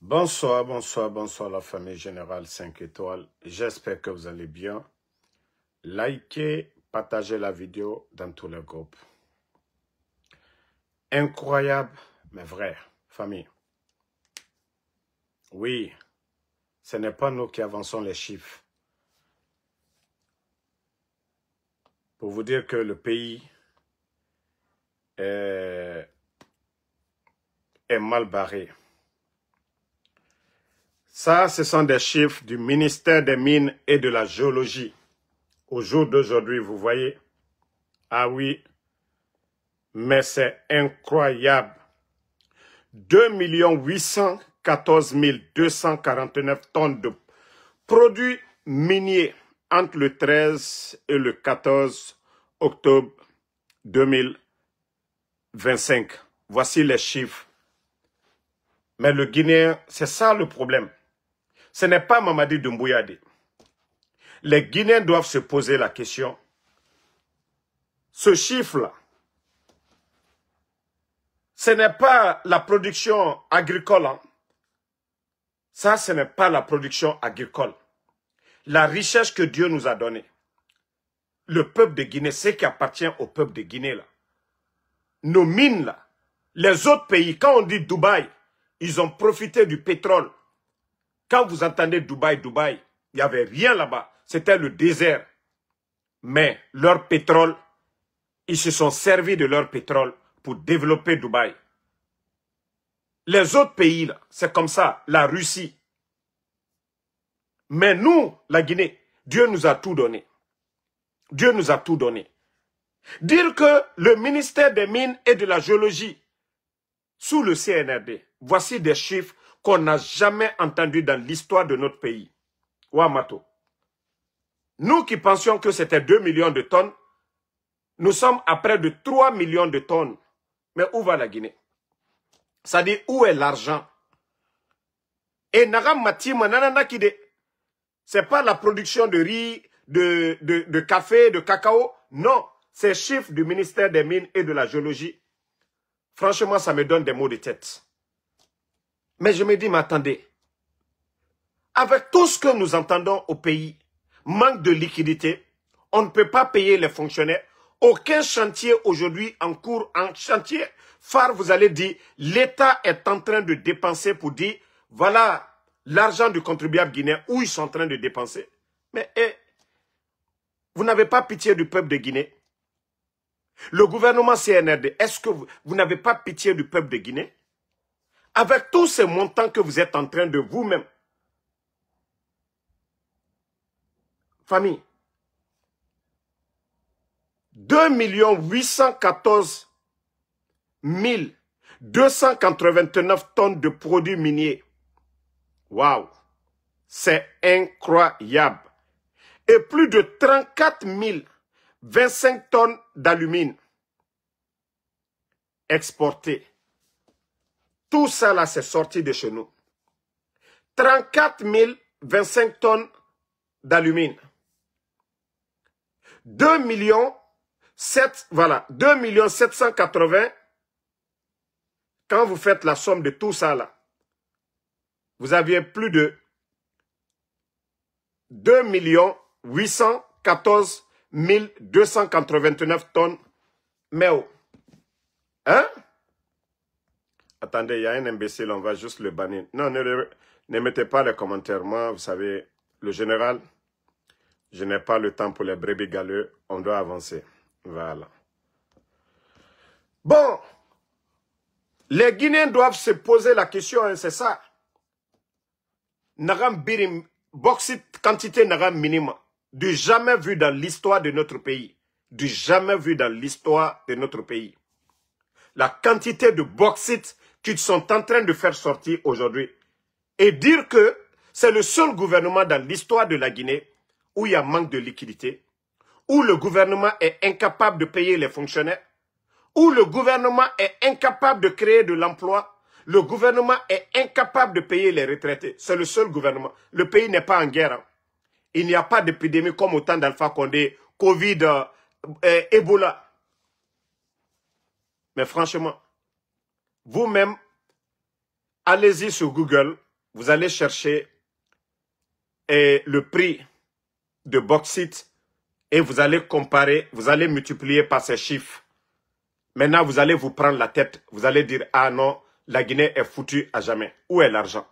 Bonsoir, bonsoir, bonsoir la famille Générale 5 étoiles. J'espère que vous allez bien. Likez, partagez la vidéo dans tous les groupes. Incroyable, mais vrai, famille. Oui, ce n'est pas nous qui avançons les chiffres. Pour vous dire que le pays est mal barré. Ça, ce sont des chiffres du ministère des Mines et de la Géologie. Au jour d'aujourd'hui, vous voyez? Ah oui, mais c'est incroyable. 2 814 249 tonnes de produits miniers entre le 13 et le 14 octobre 2025. Voici les chiffres. Mais le Guinéen, c'est ça le problème. Ce n'est pas Mamadi Doumbouya. Les Guinéens doivent se poser la question. Ce chiffre-là, ce n'est pas la production agricole. Hein. Ça, ce n'est pas la production agricole. La richesse que Dieu nous a donnée. Le peuple de Guinée, c'est qui appartient au peuple de Guinée. Là. Nos mines, là. Les autres pays, quand on dit Dubaï, ils ont profité du pétrole. Quand vous entendez Dubaï, il n'y avait rien là-bas. C'était le désert. Mais leur pétrole, ils se sont servis de leur pétrole pour développer Dubaï. Les autres pays, là, c'est comme ça, la Russie. Mais nous, la Guinée, Dieu nous a tout donné. Dieu nous a tout donné. Dire que le ministère des Mines et de la Géologie, sous le CNRD, voici des chiffres qu'on n'a jamais entendus dans l'histoire de notre pays. Ouamato. Nous qui pensions que c'était 2 millions de tonnes, nous sommes à près de 3 millions de tonnes. Mais où va la Guinée? Ça dit, où est l'argent? Et Nagam Matima Nananakide, c'est pas la production de riz, de café, de cacao. Non, c'est chiffres du ministère des Mines et de la Géologie. Franchement, ça me donne des maux de tête. Mais je me dis, mais attendez, avec tout ce que nous entendons au pays, manque de liquidité, on ne peut pas payer les fonctionnaires. Aucun chantier aujourd'hui en cours, en chantier phare, vous allez dire, l'État est en train de dépenser pour dire, voilà l'argent du contribuable guinéen, où ils sont en train de dépenser. Mais vous n'avez pas pitié du peuple de Guinée? Le gouvernement CNRD, est-ce que vous n'avez pas pitié du peuple de Guinée? Avec tous ces montants que vous êtes en train de vous-même. Famille. 2 814 289 tonnes de produits miniers. Waouh! C'est incroyable. Et plus de 34 025 tonnes d'alumine exportées. Tout ça là, c'est sorti de chez nous. 34 025 tonnes d'alumine. 2 780. Quand vous faites la somme de tout ça là, vous aviez plus de 2 814 289 tonnes. Mais oh, hein? Attendez, il y a un imbécile, on va juste le bannir. Non, ne mettez pas les commentaires. Moi, vous savez, le général, je n'ai pas le temps pour les brebis galeux. On doit avancer. Voilà. Bon, les Guinéens doivent se poser la question, hein, c'est ça. Nagam birim, bauxite, quantité nagam minima. Du jamais vu dans l'histoire de notre pays. Du jamais vu dans l'histoire de notre pays. La quantité de bauxite qu'ils sont en train de faire sortir aujourd'hui. Et dire que c'est le seul gouvernement dans l'histoire de la Guinée où il y a manque de liquidité, où le gouvernement est incapable de payer les fonctionnaires, où le gouvernement est incapable de créer de l'emploi, le gouvernement est incapable de payer les retraités. C'est le seul gouvernement. Le pays n'est pas en guerre. Hein. Il n'y a pas d'épidémie comme au temps d'Alpha Condé, Covid, Ebola. Mais franchement, vous-même, allez-y sur Google, vous allez chercher le prix de bauxite et vous allez comparer, vous allez multiplier par ces chiffres. Maintenant, vous allez vous prendre la tête, vous allez dire, ah non, la Guinée est foutue à jamais. Où est l'argent?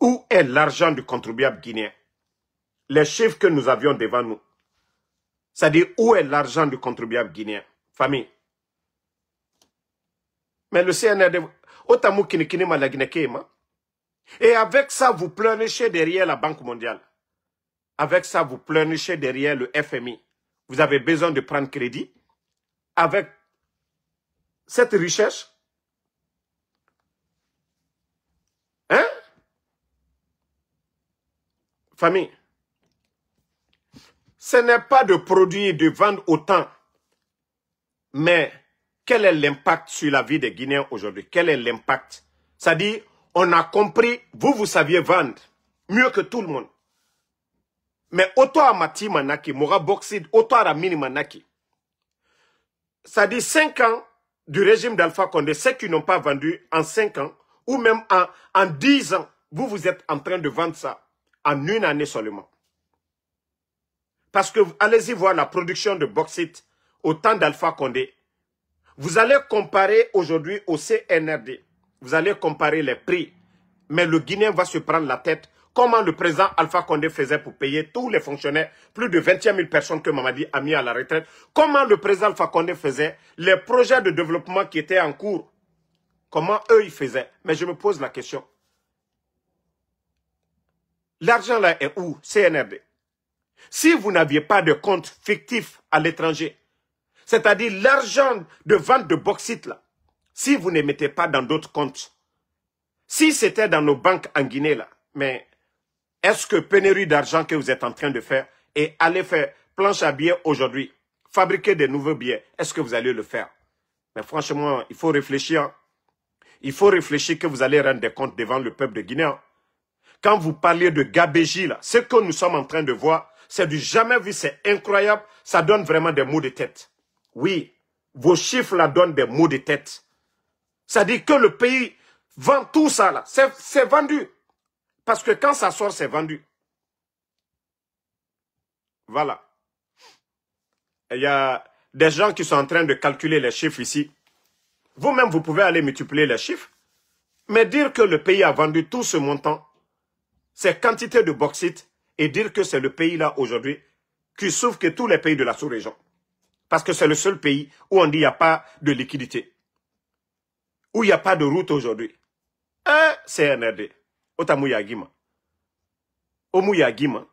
Où est l'argent du contribuable guinéen? Les chiffres que nous avions devant nous. C'est-à-dire, où est l'argent du contribuable guinéen? Famille. Mais le CNRD, otamu kinikini ma la Guinée. Et avec ça, vous pleurnichez derrière la Banque mondiale. Avec ça, vous pleurnichez derrière le FMI. Vous avez besoin de prendre crédit. Avec cette richesse. Hein? Famille. Ce n'est pas de produire, de vendre autant. Mais quel est l'impact sur la vie des Guinéens aujourd'hui? Quel est l'impact? C'est-à-dire, on a compris, vous saviez vendre mieux que tout le monde. Mais auto amati manaki, mora bauxite, auto aramini manaki. C'est-à-dire 5 ans du régime d'Alpha Condé, ceux qui n'ont pas vendu en 5 ans, ou même en 10 ans, vous êtes en train de vendre ça en une année seulement. Parce que allez-y voir la production de bauxite au temps d'Alpha Condé. Vous allez comparer aujourd'hui au CNRD. Vous allez comparer les prix. Mais le Guinéen va se prendre la tête. Comment le président Alpha Condé faisait pour payer tous les fonctionnaires, plus de 21 000 personnes que Mamadi a mis à la retraite. Comment le président Alpha Condé faisait les projets de développement qui étaient en cours. Comment eux ils faisaient. Mais je me pose la question. L'argent là est où? CNRD. Si vous n'aviez pas de compte fictif à l'étranger, c'est-à-dire l'argent de vente de bauxite là, si vous ne mettez pas dans d'autres comptes, si c'était dans nos banques en Guinée là, mais est-ce que pénurie d'argent que vous êtes en train de faire et aller faire planche à billets aujourd'hui, fabriquer des nouveaux billets, est-ce que vous allez le faire? Mais franchement, il faut réfléchir. Il faut réfléchir que vous allez rendre des comptes devant le peuple de Guinée. Quand vous parlez de gabégie là, ce que nous sommes en train de voir, c'est du jamais vu, c'est incroyable, ça donne vraiment des maux de tête. Oui, vos chiffres là donnent des maux de tête. Ça dit que le pays vend tout ça là, c'est vendu. Parce que quand ça sort, c'est vendu. Voilà. Il y a des gens qui sont en train de calculer les chiffres ici. Vous-même, vous pouvez aller multiplier les chiffres. Mais dire que le pays a vendu tout ce montant, ces quantités de bauxite, et dire que c'est le pays là aujourd'hui qui souffre que tous les pays de la sous-région. Parce que c'est le seul pays où on dit qu'il n'y a pas de liquidité. Où il n'y a pas de route aujourd'hui. CNRD. Otamuyagima. Omuyagima.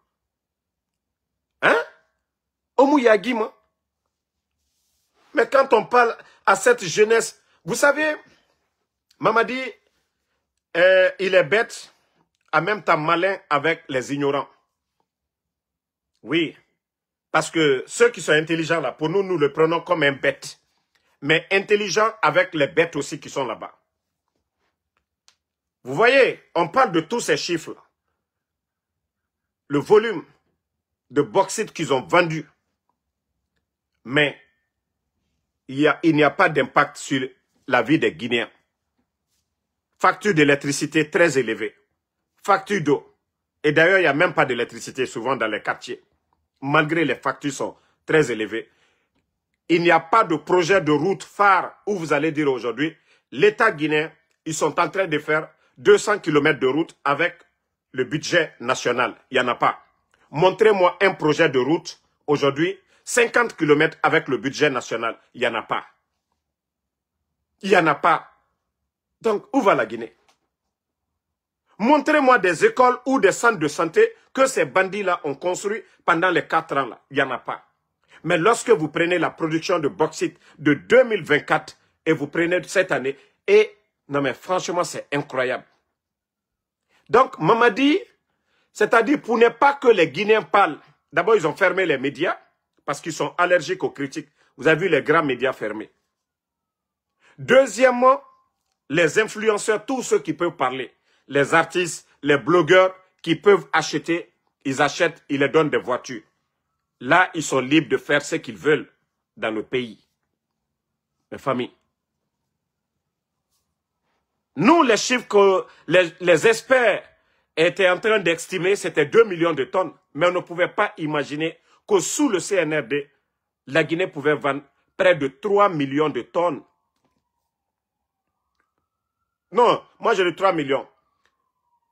Hein? Omuyagima. Mais quand on parle à cette jeunesse, vous savez, Mamadi, il est bête, en même temps malin avec les ignorants. Oui, parce que ceux qui sont intelligents là, pour nous, nous le prenons comme un bête. Mais intelligent avec les bêtes aussi qui sont là-bas. Vous voyez, on parle de tous ces chiffres-là. Le volume de bauxite qu'ils ont vendu. Mais il n'y a pas d'impact sur la vie des Guinéens. Facture d'électricité très élevée. Facture d'eau. Et d'ailleurs, il n'y a même pas d'électricité souvent dans les quartiers. Malgré les factures sont très élevées. Il n'y a pas de projet de route phare où vous allez dire aujourd'hui, l'État guinéen, ils sont en train de faire 200 km de route avec le budget national. Il n'y en a pas. Montrez-moi un projet de route aujourd'hui, 50 km avec le budget national. Il n'y en a pas. Il n'y en a pas. Donc, où va la Guinée? Montrez-moi des écoles ou des centres de santé que ces bandits-là ont construits pendant les 4 ans là. Il n'y en a pas. Mais lorsque vous prenez la production de bauxite de 2024 et vous prenez cette année, et non mais franchement c'est incroyable. Donc Mamadi, c'est-à-dire pour ne pas que les Guinéens parlent, d'abord ils ont fermé les médias parce qu'ils sont allergiques aux critiques. Vous avez vu les grands médias fermés. Deuxièmement, les influenceurs, tous ceux qui peuvent parler, les artistes, les blogueurs qui peuvent acheter, ils achètent, ils les donnent des voitures. Là, ils sont libres de faire ce qu'ils veulent dans le pays. Mes familles. Nous, les chiffres que les experts étaient en train d'estimer, c'était 2 millions de tonnes. Mais on ne pouvait pas imaginer que sous le CNRD, la Guinée pouvait vendre près de 3 millions de tonnes. Non, moi j'ai dit 3 millions.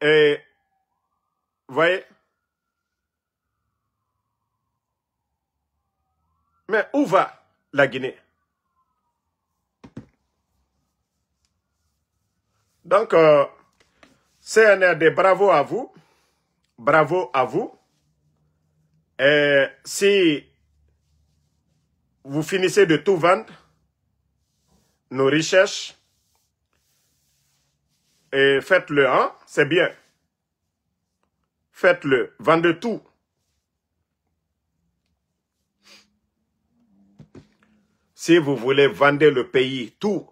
Et, vous voyez? Mais où va la Guinée? Donc, CNRD, bravo à vous. Bravo à vous. Et si vous finissez de tout vendre, nos richesses, et faites-le, hein, c'est bien. Faites-le, vendez tout. Si vous voulez vendre le pays, tout,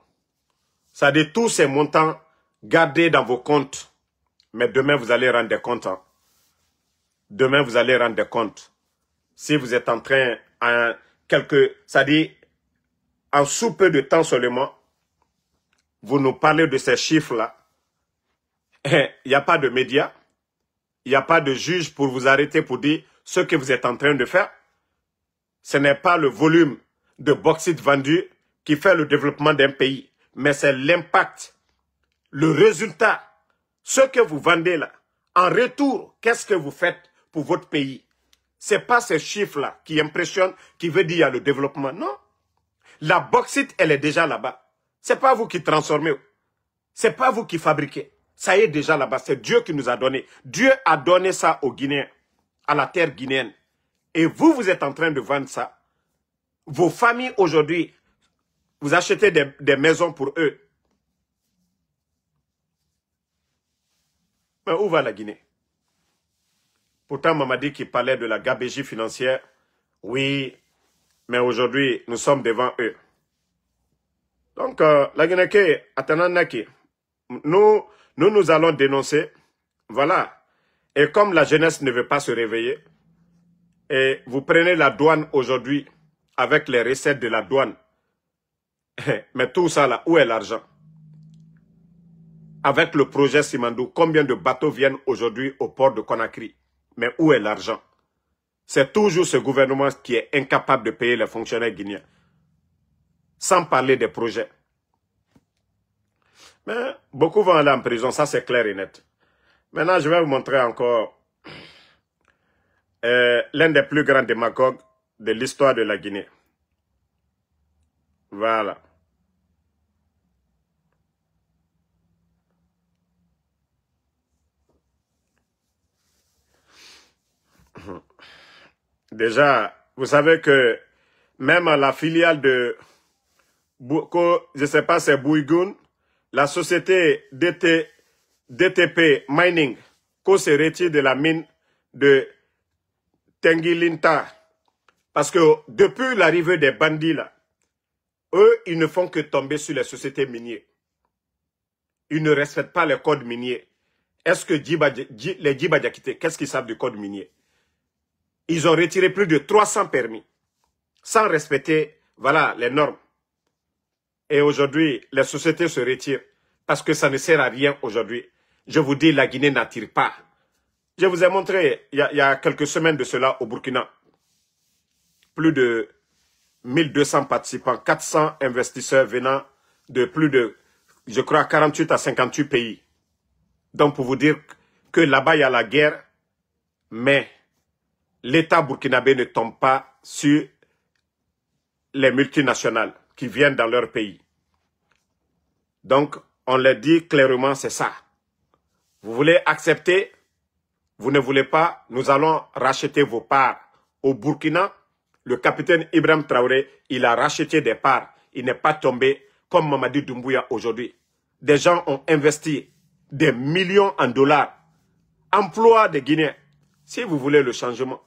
ça dit tous ces montants, gardez dans vos comptes. Mais demain, vous allez rendre des comptes. Hein. Demain, vous allez rendre des comptes. Si vous êtes en train, ça dit, en sous peu de temps seulement, vous nous parlez de ces chiffres-là. Il n'y a pas de médias, il n'y a pas de juge pour vous arrêter pour dire ce que vous êtes en train de faire. Ce n'est pas le volume de bauxite vendu qui fait le développement d'un pays, mais c'est l'impact, le résultat, ce que vous vendez là. En retour, qu'est-ce que vous faites pour votre pays? Ce n'est pas ces chiffres-là qui impressionnent, qui veut dire qu'il y a le développement. Non. La bauxite, elle est déjà là-bas. Ce n'est pas vous qui transformez. Ce n'est pas vous qui fabriquez. Ça y est déjà là-bas. C'est Dieu qui nous a donné. Dieu a donné ça aux Guinéens, à la terre guinéenne. Et vous, vous êtes en train de vendre ça. Vos familles aujourd'hui, vous achetez des maisons pour eux. Mais où va la Guinée? Pourtant, Mamadi qui parlait de la gabégie financière, oui, mais aujourd'hui, nous sommes devant eux. Donc, la Guinée, nous allons dénoncer, voilà. Et comme la jeunesse ne veut pas se réveiller, et vous prenez la douane aujourd'hui, avec les recettes de la douane, mais tout ça là, où est l'argent? Avec le projet Simandou, combien de bateaux viennent aujourd'hui au port de Conakry? Mais où est l'argent? C'est toujours ce gouvernement qui est incapable de payer les fonctionnaires guinéens. Sans parler des projets. Mais beaucoup vont aller en prison, ça c'est clair et net. Maintenant, je vais vous montrer encore l'un des plus grands démagogues de l'histoire de la Guinée. Voilà. Déjà, vous savez que même à la filiale de, je ne sais pas, c'est Bouigoun, la société DTP Mining, qu'on se retire de la mine de Tengilinta. Parce que depuis l'arrivée des bandits là, eux, ils ne font que tomber sur les sociétés minières. Ils ne respectent pas les codes miniers. Est-ce que les Djiba Diakité, qu'est-ce qu'ils savent du code minier? Ils ont retiré plus de 300 permis, sans respecter, voilà, les normes. Et aujourd'hui, les sociétés se retirent, parce que ça ne sert à rien aujourd'hui. Je vous dis, la Guinée n'attire pas. Je vous ai montré, il y a quelques semaines de cela, au Burkina, plus de 1200 participants, 400 investisseurs venant de plus de, je crois, 48 à 58 pays. Donc, pour vous dire que là-bas, il y a la guerre, mais l'État burkinabé ne tombe pas sur les multinationales qui viennent dans leur pays. Donc, on leur dit clairement, c'est ça. Vous voulez accepter, vous ne voulez pas, nous allons racheter vos parts. Au Burkina, le capitaine Ibrahim Traoré, il a racheté des parts. Il n'est pas tombé comme Mamadi Doumbouya aujourd'hui. Des gens ont investi des millions en dollars. Emploi des Guinéens. Si vous voulez le changement,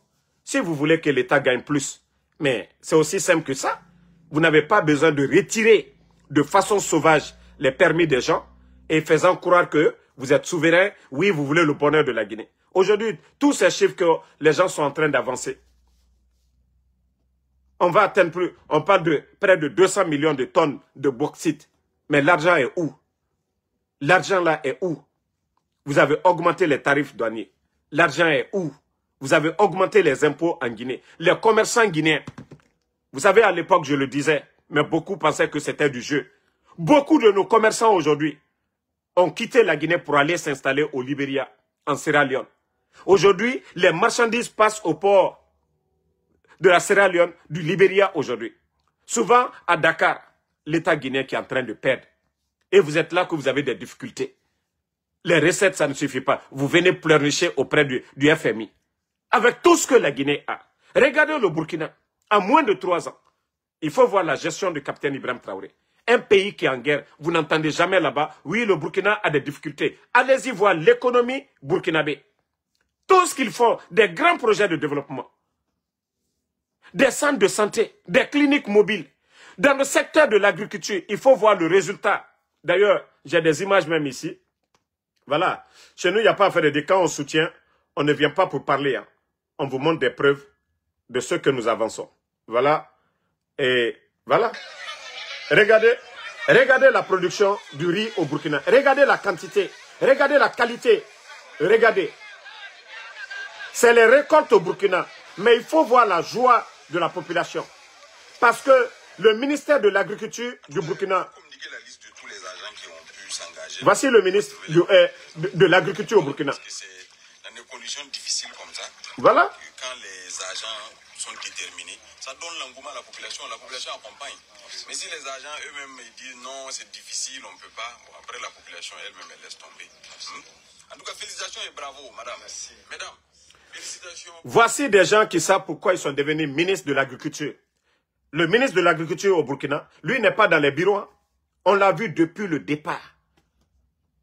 si vous voulez que l'État gagne plus, mais c'est aussi simple que ça. Vous n'avez pas besoin de retirer de façon sauvage les permis des gens et faisant croire que vous êtes souverain, oui, vous voulez le bonheur de la Guinée. Aujourd'hui, tous ces chiffres que les gens sont en train d'avancer, on va atteindre plus, on parle de près de 200 millions de tonnes de bauxite. Mais l'argent est où? L'argent là est où? Vous avez augmenté les tarifs douaniers. L'argent est où? Vous avez augmenté les impôts en Guinée. Les commerçants guinéens, vous savez, à l'époque, je le disais, mais beaucoup pensaient que c'était du jeu. Beaucoup de nos commerçants aujourd'hui ont quitté la Guinée pour aller s'installer au Libéria, en Sierra Leone. Aujourd'hui, les marchandises passent au port de la Sierra Leone, du Libéria aujourd'hui. Souvent, à Dakar, l'État guinéen qui est en train de perdre. Et vous êtes là que vous avez des difficultés. Les recettes, ça ne suffit pas. Vous venez pleurnicher auprès du FMI. Avec tout ce que la Guinée a. Regardez le Burkina. En moins de 3 ans, il faut voir la gestion du capitaine Ibrahim Traoré. Un pays qui est en guerre, vous n'entendez jamais là-bas. Oui, le Burkina a des difficultés. Allez-y voir l'économie burkinabé. Tout ce qu'ils font, des grands projets de développement. Des centres de santé, des cliniques mobiles. Dans le secteur de l'agriculture, il faut voir le résultat. D'ailleurs, j'ai des images même ici. Voilà. Chez nous, il n'y a pas à faire de quand on soutient, on ne vient pas pour parler. Hein. On vous montre des preuves de ce que nous avançons. Voilà. Et voilà. Regardez la production du riz au Burkina. Regardez la quantité. Regardez la qualité. Regardez. C'est les récoltes au Burkina. Mais il faut voir la joie de la population. Parce que le ministère de l'Agriculture du Burkina... Voici le ministre de l'Agriculture au Burkina. C'est dans des conditions difficiles comme ça. Voilà. Quand les agents sont déterminés, ça donne l'engouement à la population accompagne. Mais si les agents eux-mêmes disent non, c'est difficile, on ne peut pas, bon, après la population elle-même, elle laisse tomber. En tout cas, félicitations et bravo, madame. Merci. Mesdames, félicitations. Voici des gens qui savent pourquoi ils sont devenus ministres de l'Agriculture. Le ministre de l'Agriculture au Burkina, lui n'est pas dans les bureaux. Hein. On l'a vu depuis le départ.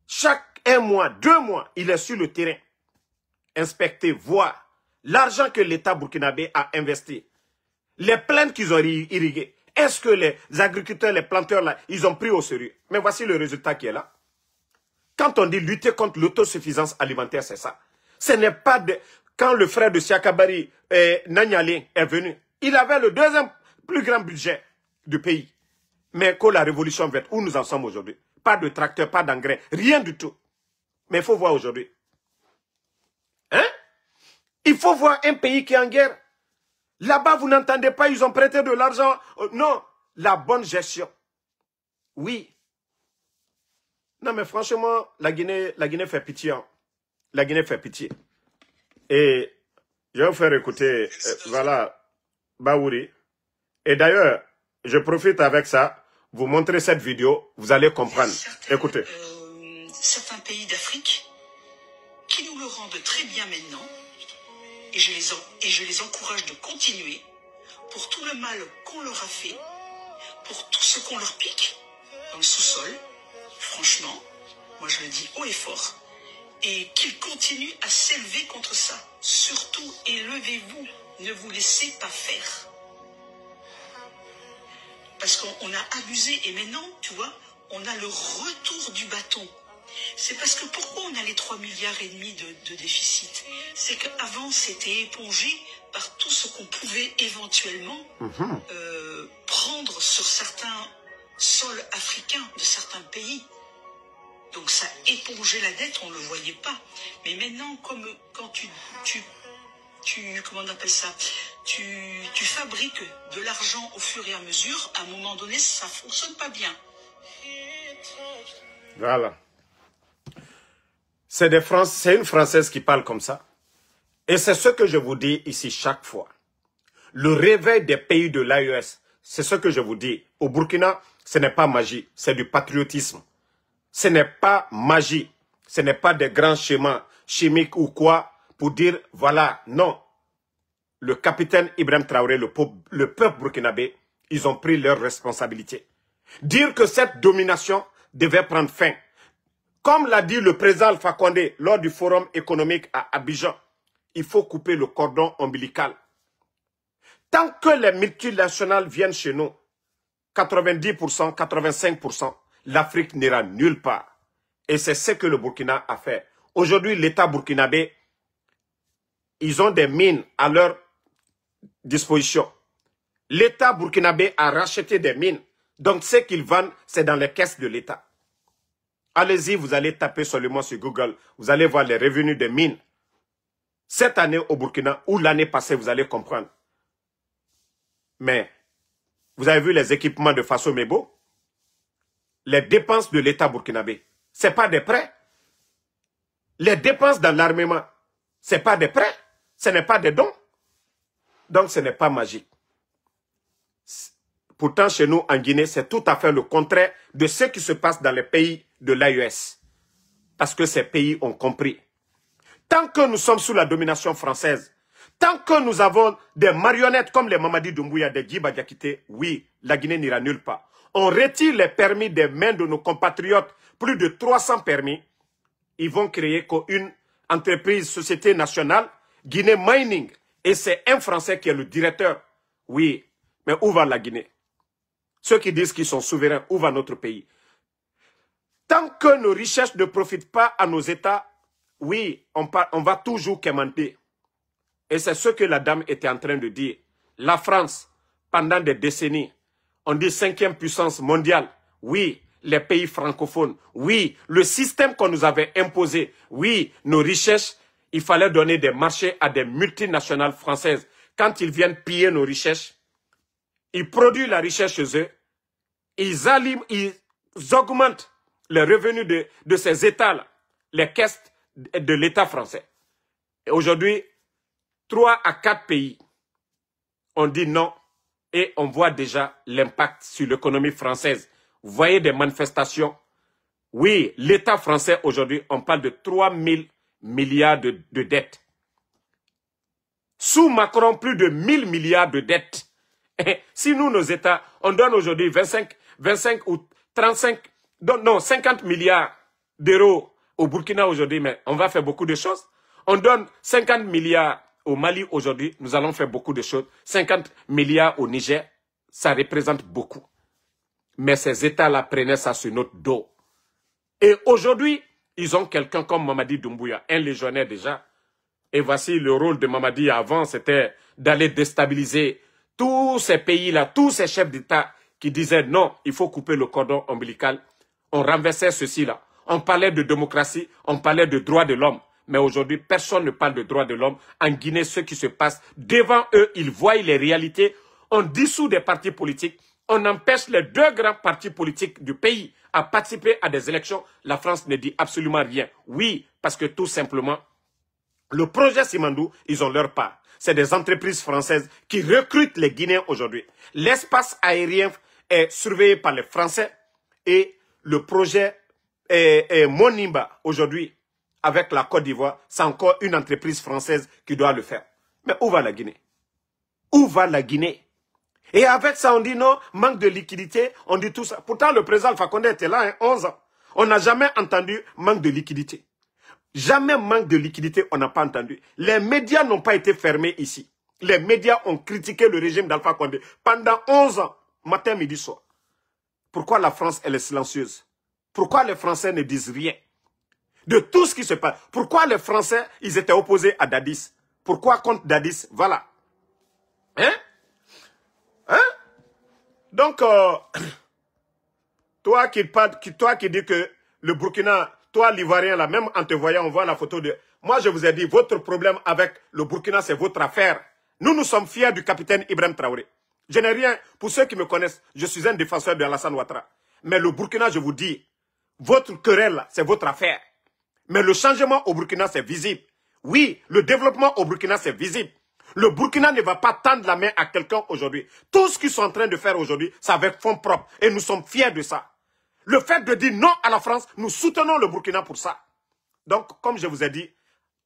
Chaque 1 mois, 2 mois, il est sur le terrain. Inspecter, voir l'argent que l'État burkinabé a investi. Les plaintes qu'ils ont irriguées. Est-ce que les agriculteurs, les planteurs, là, ils ont pris au sérieux? Mais voici le résultat qui est là. Quand on dit lutter contre l'autosuffisance alimentaire, c'est ça. Ce n'est pas de... Quand le frère de Siakabari, Nanyalin, est venu, il avait le 2e plus grand budget du pays. Mais que la révolution verte, où nous en sommes aujourd'hui? Pas de tracteur, pas d'engrais, rien du tout. Mais il faut voir aujourd'hui. Hein? Il faut voir un pays qui est en guerre. Là-bas, vous n'entendez pas, ils ont prêté de l'argent. Non, la bonne gestion. Oui. Non, mais franchement, la Guinée fait pitié. Hein. La Guinée fait pitié. Et je vais vous faire écouter, voilà, Baouri. Et d'ailleurs, je profite avec ça. Vous montrez cette vidéo, vous allez comprendre. Écoutez. Certains pays d'Afrique qui nous le rendent très bien maintenant, et je les encourage de continuer pour tout le mal qu'on leur a fait, pour tout ce qu'on leur pique dans le sous-sol. Franchement, moi je le dis haut et fort, et qu'ils continuent à s'élever contre ça. Surtout, élevez-vous, ne vous laissez pas faire. Parce qu'on a abusé et maintenant, tu vois, on a le retour du bâton. C'est parce que pourquoi on a les 3,5 milliards de déficit? C'est qu'avant, c'était épongé par tout ce qu'on pouvait éventuellement prendre sur certains sols africains de certains pays. Donc ça épongeait la dette, on ne le voyait pas. Mais maintenant, comme quand comment on appelle ça, tu fabriques de l'argent au fur et à mesure, à un moment donné, ça ne fonctionne pas bien. Voilà. C'est une Française qui parle comme ça. Et c'est ce que je vous dis ici chaque fois. Le réveil des pays de l'AES, c'est ce que je vous dis. Au Burkina, ce n'est pas magie, c'est du patriotisme. Ce n'est pas magie, ce n'est pas des grands schémas chimiques ou quoi pour dire, voilà, non. Le capitaine Ibrahim Traoré, le peuple burkinabé, ils ont pris leurs responsabilités. Dire que cette domination devait prendre fin. Comme l'a dit le président Alpha Condé lors du forum économique à Abidjan, il faut couper le cordon ombilical. Tant que les multinationales viennent chez nous, 90%, 85%, l'Afrique n'ira nulle part. Et c'est ce que le Burkina a fait. Aujourd'hui, l'État burkinabé, ils ont des mines à leur disposition. L'État burkinabé a racheté des mines. Donc ce qu'ils vendent, c'est dans les caisses de l'État. Allez-y, vous allez taper seulement sur Google. Vous allez voir les revenus des mines. Cette année au Burkina ou l'année passée, vous allez comprendre. Mais, vous avez vu les équipements de Faso Mebo? Les dépenses de l'État burkinabé, ce n'est pas des prêts. Les dépenses dans l'armement, ce n'est pas des prêts. Ce n'est pas des dons. Donc, ce n'est pas magique. Pourtant, chez nous, en Guinée, c'est tout à fait le contraire de ce qui se passe dans les pays de l'AES. Parce que ces pays ont compris. Tant que nous sommes sous la domination française, tant que nous avons des marionnettes comme les Mamadi Doumbouya, des Djiba Diakité, oui, la Guinée n'ira nulle part. On retire les permis des mains de nos compatriotes, plus de 300 permis. Ils vont créer une entreprise, société nationale, Guinée Mining. Et c'est un Français qui est le directeur. Oui, mais où va la Guinée? Ceux qui disent qu'ils sont souverains, où va notre pays? Tant que nos richesses ne profitent pas à nos États, oui, on va toujours quémander. Et c'est ce que la dame était en train de dire. La France, pendant des décennies, on dit 5e puissance mondiale. Oui, les pays francophones. Oui, le système qu'on nous avait imposé. Oui, nos richesses, il fallait donner des marchés à des multinationales françaises. Quand ils viennent piller nos richesses, ils produisent la richesse chez eux. Ils augmentent les revenus de ces États-là, les caisses de l'État français. Et aujourd'hui, 3 à 4 pays ont dit non et on voit déjà l'impact sur l'économie française. Vous voyez des manifestations. Oui, l'État français aujourd'hui, on parle de 3 000 milliards de dettes. Sous Macron, plus de 1000 milliards de dettes. Et si nous, nos États, on donne aujourd'hui 25 ou 35, non, 50 milliards d'euros au Burkina aujourd'hui, mais on va faire beaucoup de choses. On donne 50 milliards au Mali aujourd'hui, nous allons faire beaucoup de choses. 50 milliards au Niger, ça représente beaucoup. Mais ces États-là prenaient ça sur notre dos. Et aujourd'hui, ils ont quelqu'un comme Mamadi Doumbouya, un légionnaire déjà. Et voici le rôle de Mamadi avant, c'était d'aller déstabiliser tous ces pays-là, tous ces chefs d'État qui disaient non, il faut couper le cordon ombilical. On renversait ceci-là. On parlait de démocratie, on parlait de droits de l'homme. Mais aujourd'hui, personne ne parle de droits de l'homme. En Guinée, ce qui se passe, devant eux, ils voient les réalités. On dissout des partis politiques. On empêche les 2 grands partis politiques du pays à participer à des élections. La France ne dit absolument rien. Oui, parce que tout simplement, le projet Simandou, ils ont leur part. C'est des entreprises françaises qui recrutent les Guinéens aujourd'hui. L'espace aérien est surveillé par les Français et le projet Monimba aujourd'hui, avec la Côte d'Ivoire, c'est encore une entreprise française qui doit le faire. Mais où va la Guinée? Où va la Guinée? Et avec ça, on dit non, manque de liquidité, on dit tout ça. Pourtant, le président Alpha Condé était là, 11 ans. On n'a jamais entendu manque de liquidité. Jamais manque de liquidité, on n'a pas entendu. Les médias n'ont pas été fermés ici. Les médias ont critiqué le régime d'Alpha Condé pendant 11 ans, matin, midi, soir. Pourquoi la France, elle est silencieuse? Pourquoi les Français ne disent rien de tout ce qui se passe? Pourquoi les Français, ils étaient opposés à Dadis? Pourquoi contre Dadis? Voilà. Hein? Donc, toi qui dis que le Burkina, toi l'Ivoirien, là, même en te voyant, on voit la photo de... Moi, je vous ai dit, votre problème avec le Burkina, c'est votre affaire. Nous sommes fiers du capitaine Ibrahim Traoré. Je n'ai rien, pour ceux qui me connaissent, je suis un défenseur de Alassane Ouattara. Mais le Burkina, je vous dis, votre querelle, c'est votre affaire. Mais le changement au Burkina, c'est visible. Oui, le développement au Burkina, c'est visible. Le Burkina ne va pas tendre la main à quelqu'un aujourd'hui. Tout ce qu'ils sont en train de faire aujourd'hui, c'est avec fonds propres. Et nous sommes fiers de ça. Le fait de dire non à la France, nous soutenons le Burkina pour ça. Donc, comme je vous ai dit,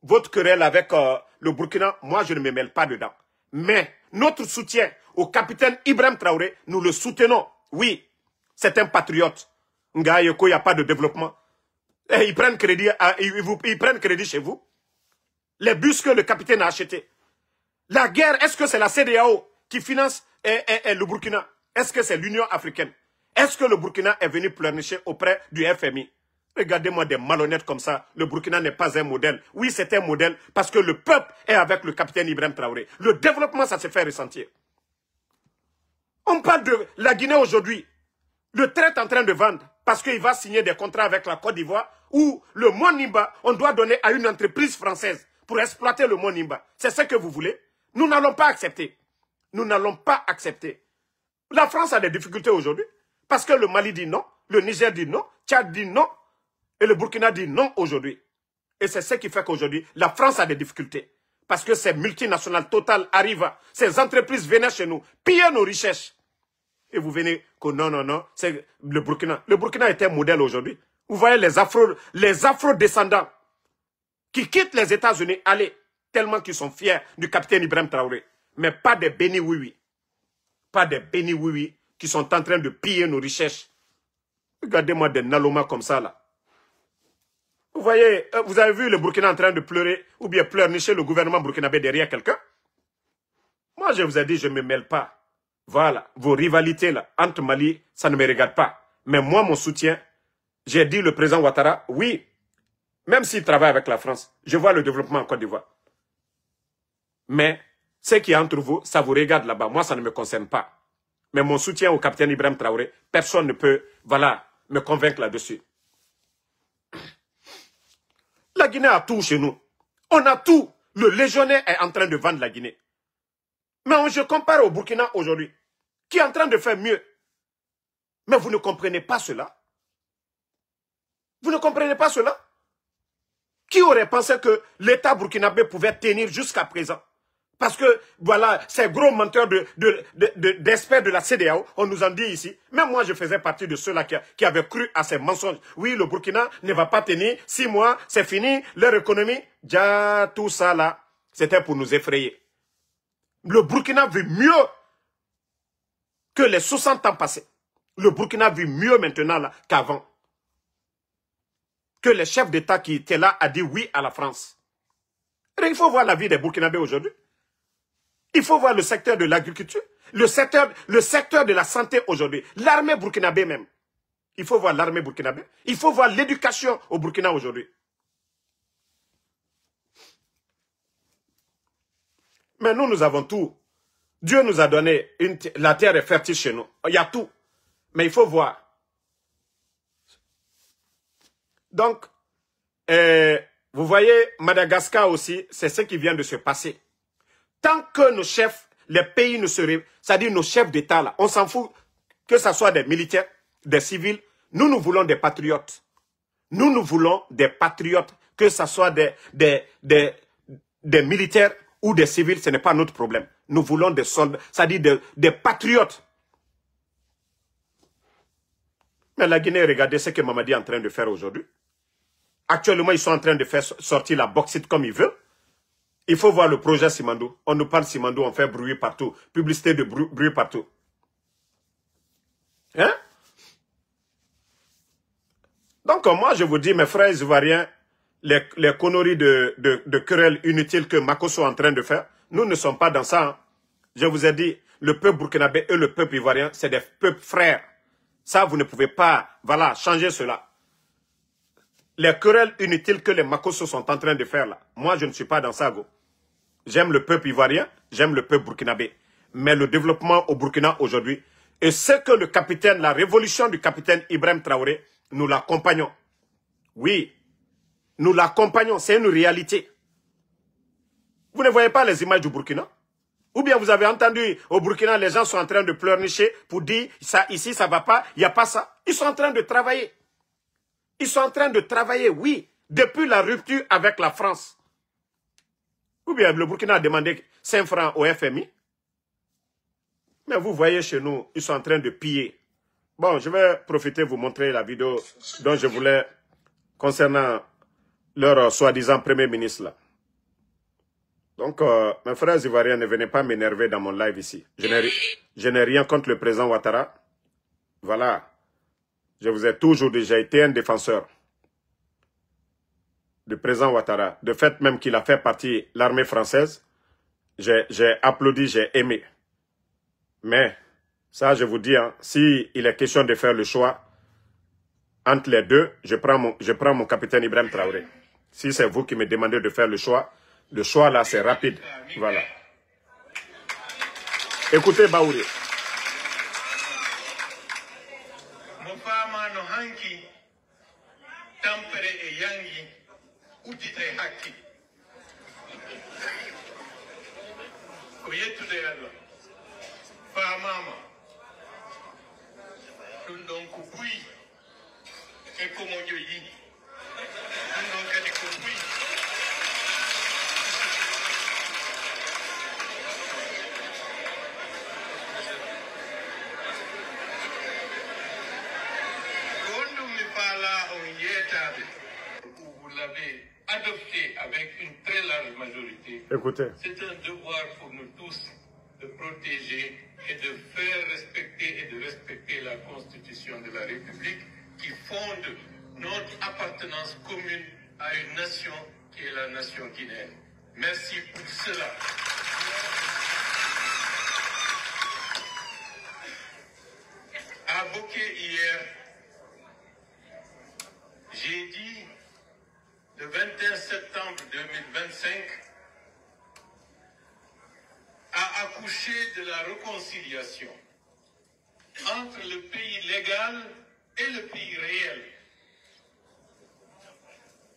votre querelle avec le Burkina, moi, je ne me mêle pas dedans. Mais notre soutien au capitaine Ibrahim Traoré, nous le soutenons. Oui, c'est un patriote. Ngayeko, il n'y a pas de développement. Et ils prennent crédit, ils prennent crédit chez vous. Les bus que le capitaine a achetés. La guerre, est-ce que c'est la CEDEAO qui finance le Burkina? Est-ce que c'est l'Union africaine? Est-ce que le Burkina est venu pleurnicher auprès du FMI? Regardez-moi des malhonnêtes comme ça. Le Burkina n'est pas un modèle. Oui, c'est un modèle parce que le peuple est avec le capitaine Ibrahim Traoré. Le développement, ça se fait ressentir. On parle de la Guinée aujourd'hui. Le traite en train de vendre parce qu'il va signer des contrats avec la Côte d'Ivoire où le Mont Nimba, on doit donner à une entreprise française pour exploiter le Mont Nimba. C'est ce que vous voulez? Nous n'allons pas accepter. Nous n'allons pas accepter. La France a des difficultés aujourd'hui parce que le Mali dit non, le Niger dit non, Tchad dit non et le Burkina dit non aujourd'hui. Et c'est ce qui fait qu'aujourd'hui, la France a des difficultés. Parce que ces multinationales Total arrivent, ces entreprises venaient chez nous, piller nos richesses. Et vous venez que non, c'est le Burkina. Le Burkina est un modèle aujourd'hui. Vous voyez les afro-descendants qui quittent les États-Unis, allez, tellement qu'ils sont fiers du capitaine Ibrahim Traoré. Mais pas des bénis oui-oui. Pas des bénis oui-oui qui sont en train de piller nos richesses. Regardez-moi des Naloma comme ça là. Vous voyez, vous avez vu le Burkina en train de pleurer ou bien pleurnicher le gouvernement burkinabé derrière quelqu'un? Moi, je vous ai dit, je ne me mêle pas. Voilà, vos rivalités là, entre Mali, ça ne me regarde pas. Mais moi, mon soutien, j'ai dit le président Ouattara, oui, même s'il travaille avec la France, je vois le développement en Côte d'Ivoire. Mais ce qui est entre vous, ça vous regarde là-bas. Moi, ça ne me concerne pas. Mais mon soutien au capitaine Ibrahim Traoré, personne ne peut, voilà, me convaincre là-dessus. La Guinée a tout chez nous. On a tout. Le légionnaire est en train de vendre la Guinée. Mais je compare au Burkina aujourd'hui, qui est en train de faire mieux. Mais vous ne comprenez pas cela. Vous ne comprenez pas cela. Qui aurait pensé que l'État burkinabé pouvait tenir jusqu'à présent? Parce que, voilà, ces gros menteurs d'experts de la CEDEAO, on nous en dit ici. Même moi, je faisais partie de ceux-là qui avaient cru à ces mensonges. Oui, le Burkina ne va pas tenir 6 mois, c'est fini, leur économie. Déjà, tout ça là, c'était pour nous effrayer. Le Burkina vit mieux que les 60 ans passés. Le Burkina vit mieux maintenant là qu'avant. Que les chefs d'État qui étaient là a dit oui à la France. Et il faut voir la vie des Burkinabés aujourd'hui. Il faut voir le secteur de l'agriculture, le secteur de la santé aujourd'hui, l'armée burkinabé même. Il faut voir l'armée burkinabé. Il faut voir l'éducation au Burkina aujourd'hui. Mais nous avons tout. Dieu nous a donné, la terre est fertile chez nous. Il y a tout. Mais il faut voir. Donc, vous voyez, Madagascar aussi, c'est ce qui vient de se passer. Tant que nos chefs, les pays ne seraient, c'est-à-dire nos chefs d'État, là, on s'en fout, que ce soit des militaires, des civils, nous voulons des patriotes. Nous voulons des patriotes, que ce soit des militaires ou des civils, ce n'est pas notre problème. Nous voulons des soldats, c'est-à-dire des patriotes. Mais la Guinée, regardez ce que Mamadi est en train de faire aujourd'hui. Actuellement, ils sont en train de faire sortir la bauxite comme ils veulent. Il faut voir le projet Simandou. On nous parle Simandou, on fait bruit partout. Publicité de bruit partout. Hein? Donc, moi, je vous dis, mes frères ivoiriens, les conneries de querelles inutiles que Makosso est en train de faire, nous ne sommes pas dans ça. Hein. Je vous ai dit, le peuple burkinabé et le peuple ivoirien, c'est des peuples frères. Ça, vous ne pouvez pas, voilà, changer cela. Les querelles inutiles que les Makosso sont en train de faire là, moi, je ne suis pas dans ça, go. J'aime le peuple ivoirien, j'aime le peuple burkinabé. Mais le développement au Burkina aujourd'hui, et c'est que le capitaine, la révolution du capitaine Ibrahim Traoré, nous l'accompagnons. Oui, nous l'accompagnons, c'est une réalité. Vous ne voyez pas les images du Burkina? Ou bien vous avez entendu au Burkina, les gens sont en train de pleurnicher pour dire, ça ici, ça ne va pas, il n'y a pas ça. Ils sont en train de travailler. Ils sont en train de travailler, oui, depuis la rupture avec la France. Ou bien le Burkina a demandé 5 francs au FMI. Mais vous voyez chez nous, ils sont en train de piller. Bon, je vais profiter de vous montrer la vidéo dont je voulais, concernant leur soi-disant premier ministre là. Donc, mes frères ivoiriens, ne venez pas m'énerver dans mon live ici. Je n'ai rien contre le président Ouattara. Voilà. Je vous ai toujours dit, j'ai été un défenseur du président Ouattara. De fait même qu'il a fait partie de l'armée française, j'ai applaudi, j'ai aimé. Mais, ça je vous dis, hein, si il est question de faire le choix entre les deux, je prends mon capitaine Ibrahim Traoré. Si c'est vous qui me demandez de faire le choix là c'est rapide. Voilà. Écoutez Baouri. yangi utite haki ko yettude Allah famama ɗum ɗon ko buyi e komo joyi ɗum ɗon kadi ko buyi vous l'avez adopté avec une très large majorité. Écoutez. C'est un devoir pour nous tous de protéger et de faire respecter et de respecter la Constitution de la République qui fonde notre appartenance commune à une nation qui est la nation guinéenne. Merci pour cela. À Boké hier, j'ai dit le 21 septembre 2025 a accouché de la réconciliation entre le pays légal et le pays réel.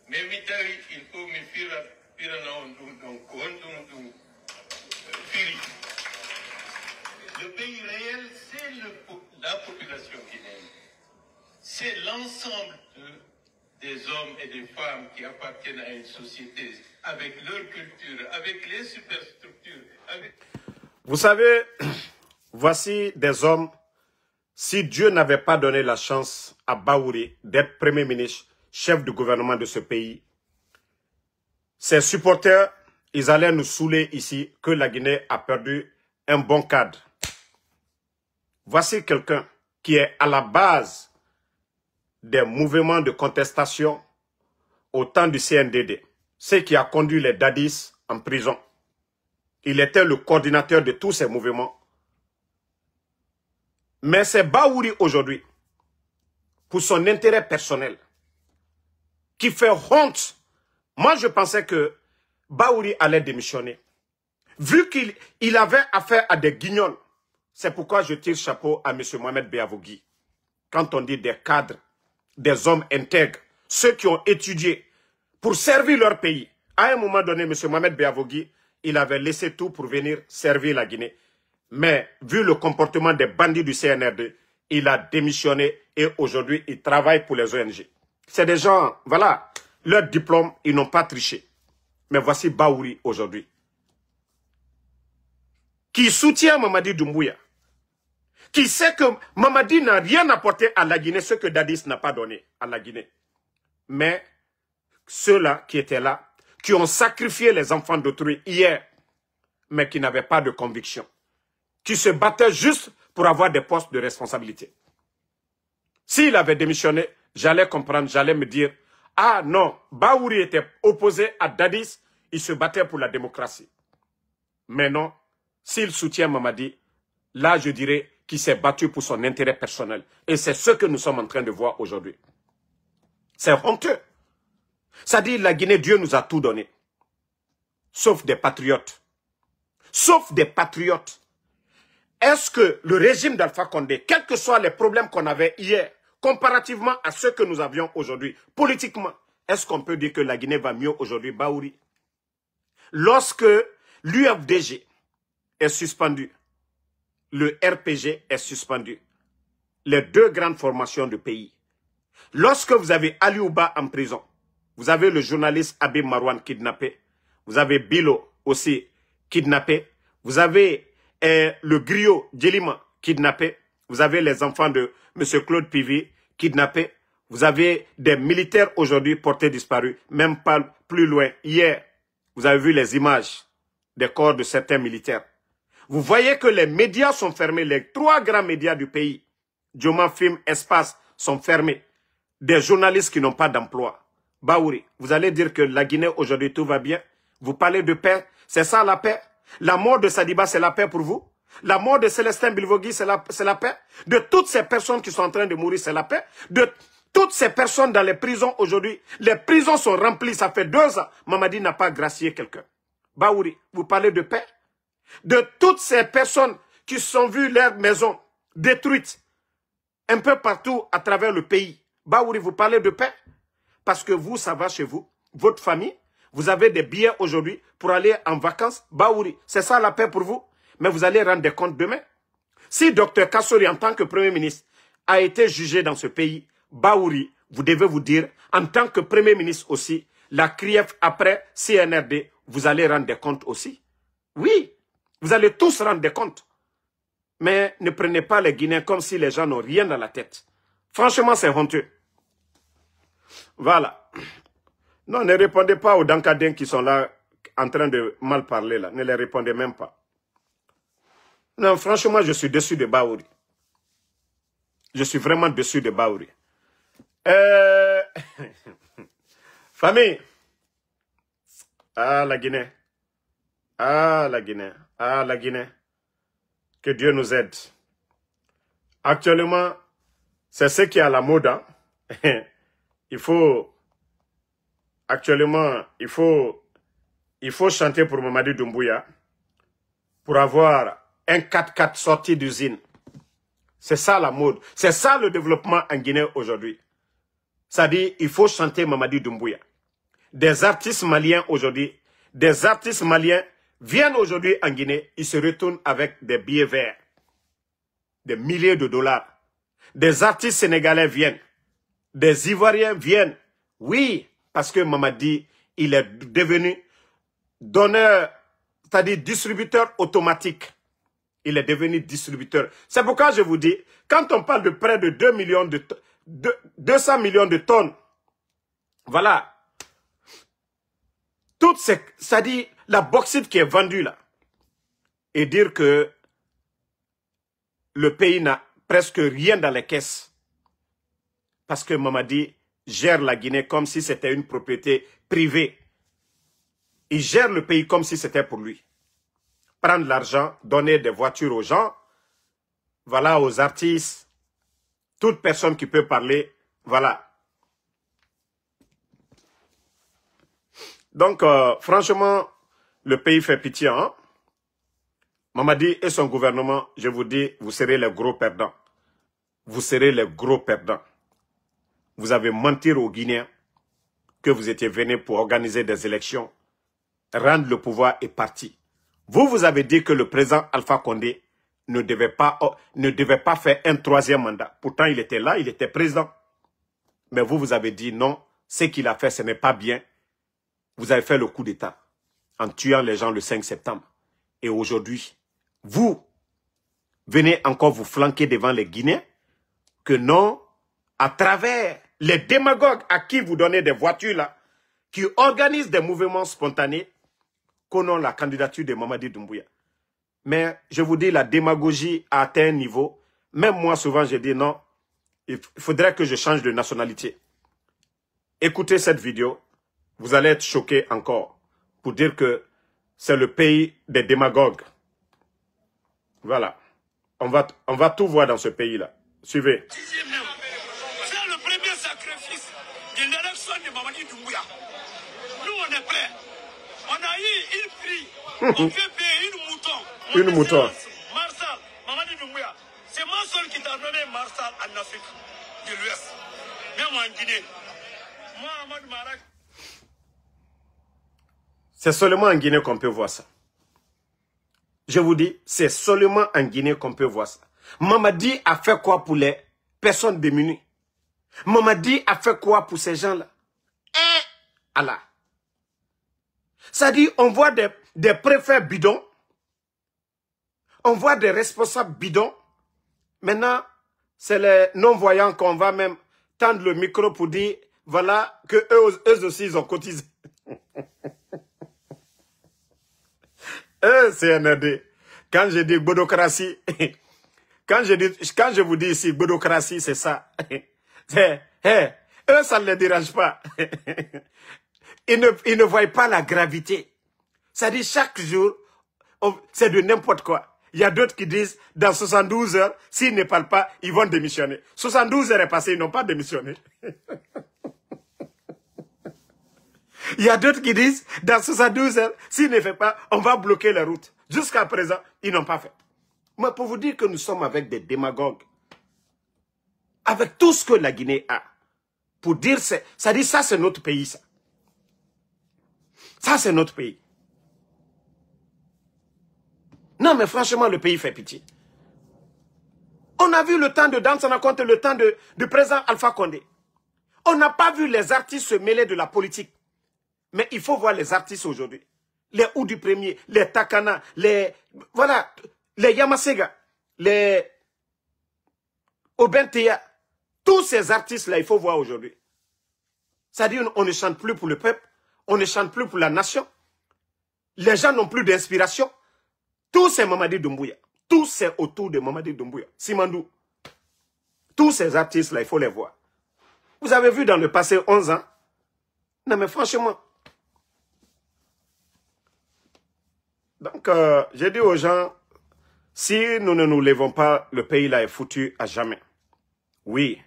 Mais Mitari, il faut me faire le pays réel, c'est la population guinéenne. C'est l'ensemble des hommes et des femmes qui appartiennent à une société avec leur culture, avec les superstructures. Vous savez, voici des hommes, si Dieu n'avait pas donné la chance à Baouri d'être Premier ministre, chef du gouvernement de ce pays, ses supporters, ils allaient nous saouler ici que la Guinée a perdu un bon cadre. Voici quelqu'un qui est à la base des mouvements de contestation au temps du CNDD, ce qui a conduit les dadis en prison. Il était le coordinateur de tous ces mouvements. Mais c'est Baouri aujourd'hui, pour son intérêt personnel, qui fait honte. Moi, je pensais que Baouri allait démissionner. Vu qu'il avait affaire à des guignols, c'est pourquoi je tire chapeau à M. Mohamed Beavogui. Quand on dit des cadres, des hommes intègres, ceux qui ont étudié pour servir leur pays. À un moment donné, M. Mohamed Beavogui, il avait laissé tout pour venir servir la Guinée. Mais vu le comportement des bandits du CNRD, il a démissionné et aujourd'hui, il travaille pour les ONG. C'est des gens, voilà, leur diplôme, ils n'ont pas triché. Mais voici Baouri aujourd'hui, qui soutient Mamadi Doumbouya, qui sait que Mamadi n'a rien apporté à la Guinée, ce que Dadis n'a pas donné à la Guinée. Mais ceux-là qui étaient là, qui ont sacrifié les enfants d'autrui hier, mais qui n'avaient pas de conviction, qui se battaient juste pour avoir des postes de responsabilité. S'il avait démissionné, j'allais comprendre, j'allais me dire, ah non, Baouri était opposé à Dadis, il se battait pour la démocratie. Mais non, s'il soutient Mamadi, là je dirais qu'il s'est battu pour son intérêt personnel. Et c'est ce que nous sommes en train de voir aujourd'hui. C'est honteux. Ça dit, la Guinée, Dieu nous a tout donné. Sauf des patriotes. Sauf des patriotes. Est-ce que le régime d'Alpha Condé, quels que soient les problèmes qu'on avait hier, comparativement à ceux que nous avions aujourd'hui, politiquement, est-ce qu'on peut dire que la Guinée va mieux aujourd'hui, Baouri? Lorsque l'UFDG est suspendu, le RPG est suspendu, les deux grandes formations du pays. Lorsque vous avez Ali Ouba en prison, vous avez le journaliste Habib Marouane kidnappé, vous avez Bilo aussi kidnappé, vous avez le griot Djelima kidnappé, vous avez les enfants de M. Claude Pivi kidnappés, vous avez des militaires aujourd'hui portés disparus, même pas plus loin. Hier, vous avez vu les images des corps de certains militaires. Vous voyez que les médias sont fermés, les trois grands médias du pays, Dioma Film, Espace, sont fermés. Des journalistes qui n'ont pas d'emploi. Baouri, vous allez dire que la Guinée aujourd'hui tout va bien. Vous parlez de paix, c'est ça la paix? La mort de Sadiba, c'est la paix pour vous? La mort de Célestin Bilvogui, c'est la paix? De toutes ces personnes qui sont en train de mourir, c'est la paix? De toutes ces personnes dans les prisons aujourd'hui, les prisons sont remplies, ça fait 2 ans. Mamadi n'a pas gracié quelqu'un. Baouri, vous parlez de paix? De toutes ces personnes qui se sont vues leurs maisons détruites un peu partout à travers le pays. Baouri, vous parlez de paix? parce que vous, ça va chez vous, votre famille, vous avez des billets aujourd'hui pour aller en vacances, Baouri. C'est ça la paix pour vous? Mais vous allez rendre des comptes demain. Si Dr Kassori, en tant que Premier ministre, a été jugé dans ce pays, Baouri, vous devez vous dire, en tant que Premier ministre aussi, la CRIEF après CNRD, vous allez rendre des comptes aussi. Oui, vous allez tous rendre des comptes. Mais ne prenez pas les Guinéens comme si les gens n'ont rien dans la tête. Franchement, c'est honteux. Voilà. Non, ne répondez pas aux Dankadens qui sont là en train de mal parler là. Ne les répondez même pas. Non, franchement, je suis déçu de Baouri. Je suis vraiment déçu de Baouri. Famille. Ah, la Guinée. Ah, la Guinée. Ah, la Guinée. Que Dieu nous aide. Actuellement, c'est ce qui est à la mode. Hein? Actuellement, il faut chanter pour Mamadi Doumbouya pour avoir un 4x4 sorti d'usine. C'est ça la mode. C'est ça le développement en Guinée aujourd'hui. C'est-à-dire, il faut chanter Mamadi Doumbouya. Des artistes maliens aujourd'hui, des artistes maliens viennent aujourd'hui en Guinée, ils se retournent avec des billets verts, des milliers de dollars. Des artistes sénégalais viennent, des Ivoiriens viennent. Oui, parce que Mamadi, il est devenu donneur, c'est-à-dire distributeur automatique. Il est devenu distributeur. C'est pourquoi je vous dis, quand on parle de près de 200 millions de tonnes, voilà, toute c'est-à-dire la bauxite qui est vendue là, et dire que le pays n'a presque rien dans les caisses, parce que Mamadi gère la Guinée comme si c'était une propriété privée. Il gère le pays comme si c'était pour lui. Prendre l'argent, donner des voitures aux gens, voilà, aux artistes, toute personne qui peut parler, voilà. Donc, franchement, le pays fait pitié. Hein? Mamadi et son gouvernement, je vous dis, vous serez les gros perdants. Vous serez les gros perdants. Vous avez menti aux Guinéens que vous étiez venus pour organiser des élections, rendre le pouvoir et parti. Vous avez dit que le président Alpha Condé ne devait pas faire un 3e mandat. Pourtant, il était là, il était président. Mais vous avez dit non, ce qu'il a fait, ce n'est pas bien. Vous avez fait le coup d'État en tuant les gens le 5 septembre. Et aujourd'hui, vous venez encore vous flanquer devant les Guinéens que non, à travers les démagogues à qui vous donnez des voitures là, qui organisent des mouvements spontanés, qu'on a la candidature de Mamadi Doumbouya. Mais je vous dis, la démagogie a atteint un niveau. Même moi, souvent, je dis non, il faudrait que je change de nationalité. Écoutez cette vidéo, vous allez être choqués encore pour dire que c'est le pays des démagogues. Voilà. On va tout voir dans ce pays-là. Suivez. C'est le premier sacrifice de l'élection de Mamadi Doumbouya. Nous, on est prêts. On a eu une prix. On fait payer une mouton. Une mouton. Marsal, Mamadi Doumbouya. C'est moi seul qui t'a nommé Marsal en Afrique de l'Ouest. Même en Guinée. Moi, Ahmad Marak. C'est seulement en Guinée qu'on peut voir ça. Je vous dis, c'est seulement en Guinée qu'on peut voir ça. Mamadi a fait quoi pour les personnes démunies? Mamadi a fait quoi pour ces gens-là? Allah. Ça dit, on voit des préfets bidons. On voit des responsables bidons. Maintenant, c'est les non-voyants qu'on va même tendre le micro pour dire, voilà, que eux aussi, ils ont cotisé. CNRD. Quand je dis bodocratie, quand je vous dis ici bodocratie, c'est ça. Eux, ça ne les dérange pas. Ils ne voient pas la gravité. Ça dit chaque jour, c'est de n'importe quoi. Il y a d'autres qui disent, dans 72 heures, s'ils ne parlent pas, ils vont démissionner. 72 heures est passé, ils n'ont pas démissionné. Il y a d'autres qui disent, dans 72 heures, s'ils ne font pas, on va bloquer les routes. Jusqu'à présent, ils n'ont pas fait. Mais pour vous dire que nous sommes avec des démagogues, avec tout ce que la Guinée a, pour dire, ça dit ça c'est notre pays, ça. Ça c'est notre pays. Non mais franchement le pays fait pitié. On a vu le temps de Dansana contre le temps du président Alpha Condé. On n'a pas vu les artistes se mêler de la politique. Mais il faut voir les artistes aujourd'hui. Les Oudi Premier, les Takana, les Yamasega, les Obenteya. Tous ces artistes-là, il faut voir aujourd'hui. C'est-à-dire on ne chante plus pour le peuple, on ne chante plus pour la nation. Les gens n'ont plus d'inspiration. Tous ces Mamadi Doumbouya, tous c'est autour de Mamadi Doumbouya. Simandou, tous ces artistes-là, il faut les voir. Vous avez vu dans le passé 11 ans. Non mais franchement. Donc, j'ai dit aux gens, si nous ne nous levons pas, le pays là est foutu à jamais. Oui.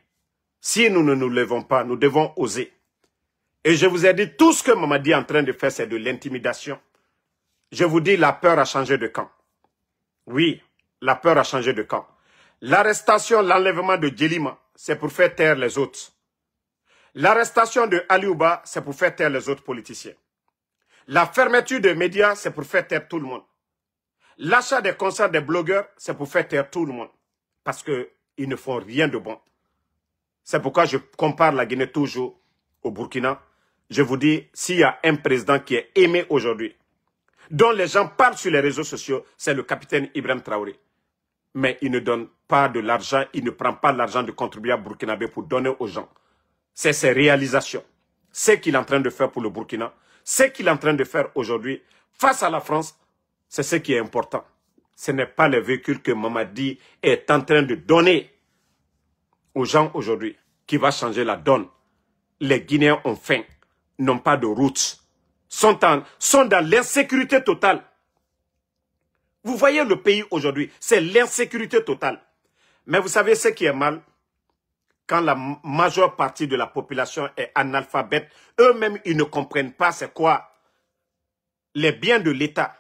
Si nous ne nous levons pas, nous devons oser. Et je vous ai dit, tout ce que Mamadi est en train de faire, c'est de l'intimidation. Je vous dis, la peur a changé de camp. Oui, la peur a changé de camp. L'arrestation, l'enlèvement de Djelima, c'est pour faire taire les autres. L'arrestation de Aliouba, c'est pour faire taire les autres politiciens. La fermeture des médias, c'est pour faire taire tout le monde. L'achat des concerts des blogueurs, c'est pour faire taire tout le monde. Parce qu'ils ne font rien de bon. C'est pourquoi je compare la Guinée toujours au Burkina. Je vous dis, s'il y a un président qui est aimé aujourd'hui, dont les gens parlent sur les réseaux sociaux, c'est le capitaine Ibrahim Traoré. Mais il ne donne pas de l'argent, il ne prend pas l'argent de contribuable burkinabé pour donner aux gens. C'est ses réalisations. Ce qu'il est en train de faire pour le Burkina, ce qu'il est en train de faire aujourd'hui face à la France, c'est ce qui est important. Ce n'est pas les véhicules que Mamadi est en train de donner aux gens aujourd'hui qui va changer la donne. Les Guinéens ont faim, n'ont pas de route, sont dans l'insécurité totale. Vous voyez le pays aujourd'hui, c'est l'insécurité totale. Mais vous savez ce qui est mal? Quand la majeure partie de la population est analphabète, eux-mêmes, ils ne comprennent pas c'est quoi les biens de l'État.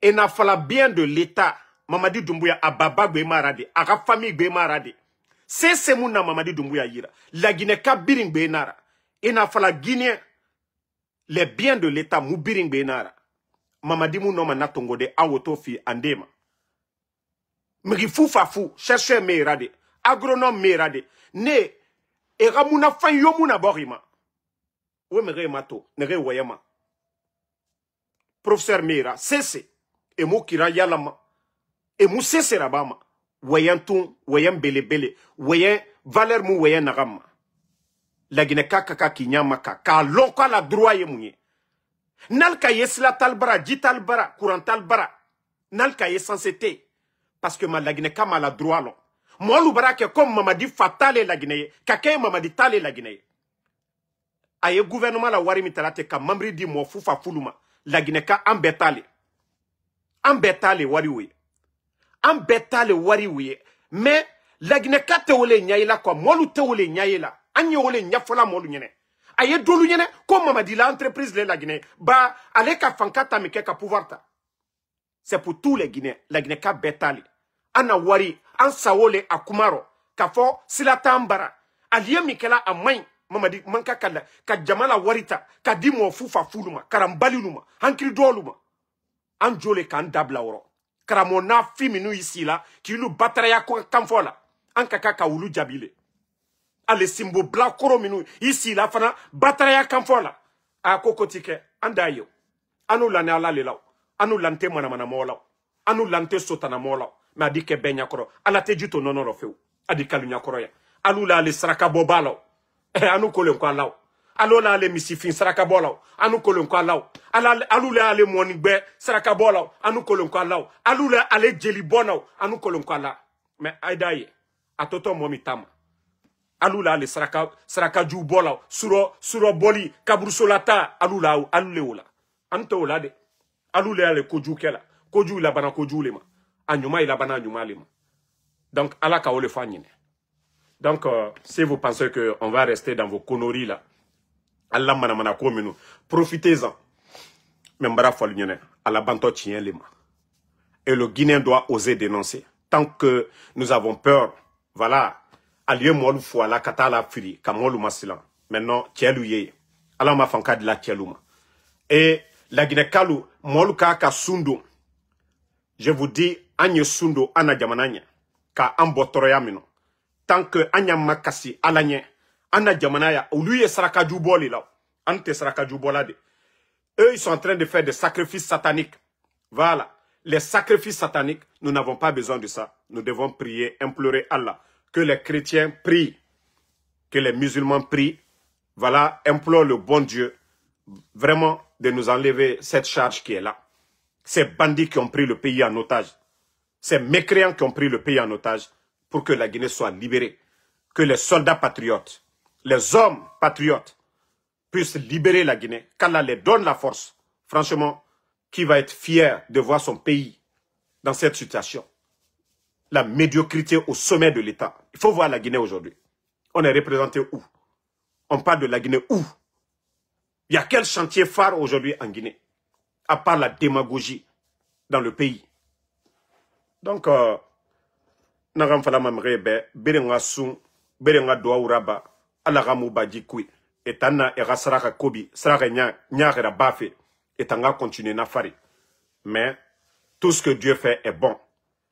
Et n'a fallu bien de l'État. Mamadi Doumbouya a baba Gbemarade, a la famille Gbemarade. C'est mouna Mamadi Doumbouya yira. La Guinée ka biring Gbenara. Et n'a fallu Guinée les biens de l'État mou biring Gbenara. Mamadi mou noma natongode awotofi andema. Mri fou fafou, chercheur meirade. Agronome merade ne eramuna fan yomuna borima we mere mato nere wayama professeur mera cesse e mo kira yalama e mu cesse rabama wayantum wayan belebele wayan valeur mu wayan nagama la Guinée kaka kinyama ka lonka la droit yemunye nalka yesla talbara jitalbara courantalbara nalka yesensité parce que la Guinée kama la droit long. Moi, l'oubarake comme Mamadi fatale la Guinée, kake Mamadi tale la Guinée. Aye gouvernement la wari mitalate ka mamri di mo fufa fuluma. La Guinée ka ambetale. Ambetale wari ouye. Ambetale wari ouye. Mais la Guinée ka te wole nyaila kwa molu te wole nyaila. Anye wole nyafola molu nyene. Aye dolu nyene comme Mamadi la entreprise le la Guinée. Ba ale ka fankata mike ka pouvoir ta. C'est pour tous les Guinéens. La Guinée ka betale. Ana wari an sawole a kumaro ka fo silata ambara aliye mikela a main Mamadi manka kala ka jamala warita ka di mo fufa fuluma karambali luma hankiri doluma an jole kan dabla woro karamo na fiminu ici là ki lu bataraya ko kamfola an kaka wulu jabile ale simbo bla koro minu ici là fana bataraya kamfola a kokotike andayo anu lane ala lelaw anu lante mana mola anu lante sotana mola mais a dit que ben yakoro ala te juto non rofeu a dit kalu yakoro ya alu la le saraka bobalo anu kolen ko law alu la le misifin saraka bolaw anu kolen ko law alu la le monigbe saraka bolaw anu kolen ko law alu la ale jeli bonaw anu kolen ko la mais aidaye atoto momi tama alu la le saraka ju bolaw suro boli kabrusolata alu le wala anto la de alu le koju kela koju la bana koju lema Anyuma il a bana anyuma lima. Donc, ala ka ole fanyine. Donc, si vous pensez qu'on va rester dans vos conneries là, Allah manamana komenu, profitez-en. Membara falunyene, ala banto chien lima. Et le Guinéen doit oser dénoncer. Tant que nous avons peur, voilà, aliye molu foala kata la firi ka molu masilan maintenant tielu ye ala ma fanka de la tieluma et la Guinée kalu molu ka sundo je vous dis anye sundo ana jamananya ka ambotoroya mino tant que anya makasi alanye ana jamanaya uluye sarakaju boli la ante sarakaju bolade eux ils sont en train de faire des sacrifices sataniques voilà les sacrifices sataniques nous n'avons pas besoin de ça nous devons prier implorer Allah que les chrétiens prient que les musulmans prient voilà implore le bon Dieu vraiment de nous enlever cette charge qui est là ces bandits qui ont pris le pays en otage ces mécréants qui ont pris le pays en otage pour que la Guinée soit libérée que les soldats patriotes les hommes patriotes puissent libérer la Guinée, qu'Allah les donne la force, franchement, qui va être fier de voir son pays dans cette situation. La médiocrité au sommet de l'État. Il faut voir la Guinée aujourd'hui. On est représenté où? On parle de la Guinée où? Il y a quel chantier phare aujourd'hui en Guinée? À part la démagogie dans le pays. Donc, Nagam Falamamrebe, Berenga Soun, Berenga Douaouraba, Alaramu Badjikoui. Et Tana et Rasaraka Kobi, Saraka Nyara Bafé, et Tanga continue Nafari. Mais tout ce que Dieu fait est bon.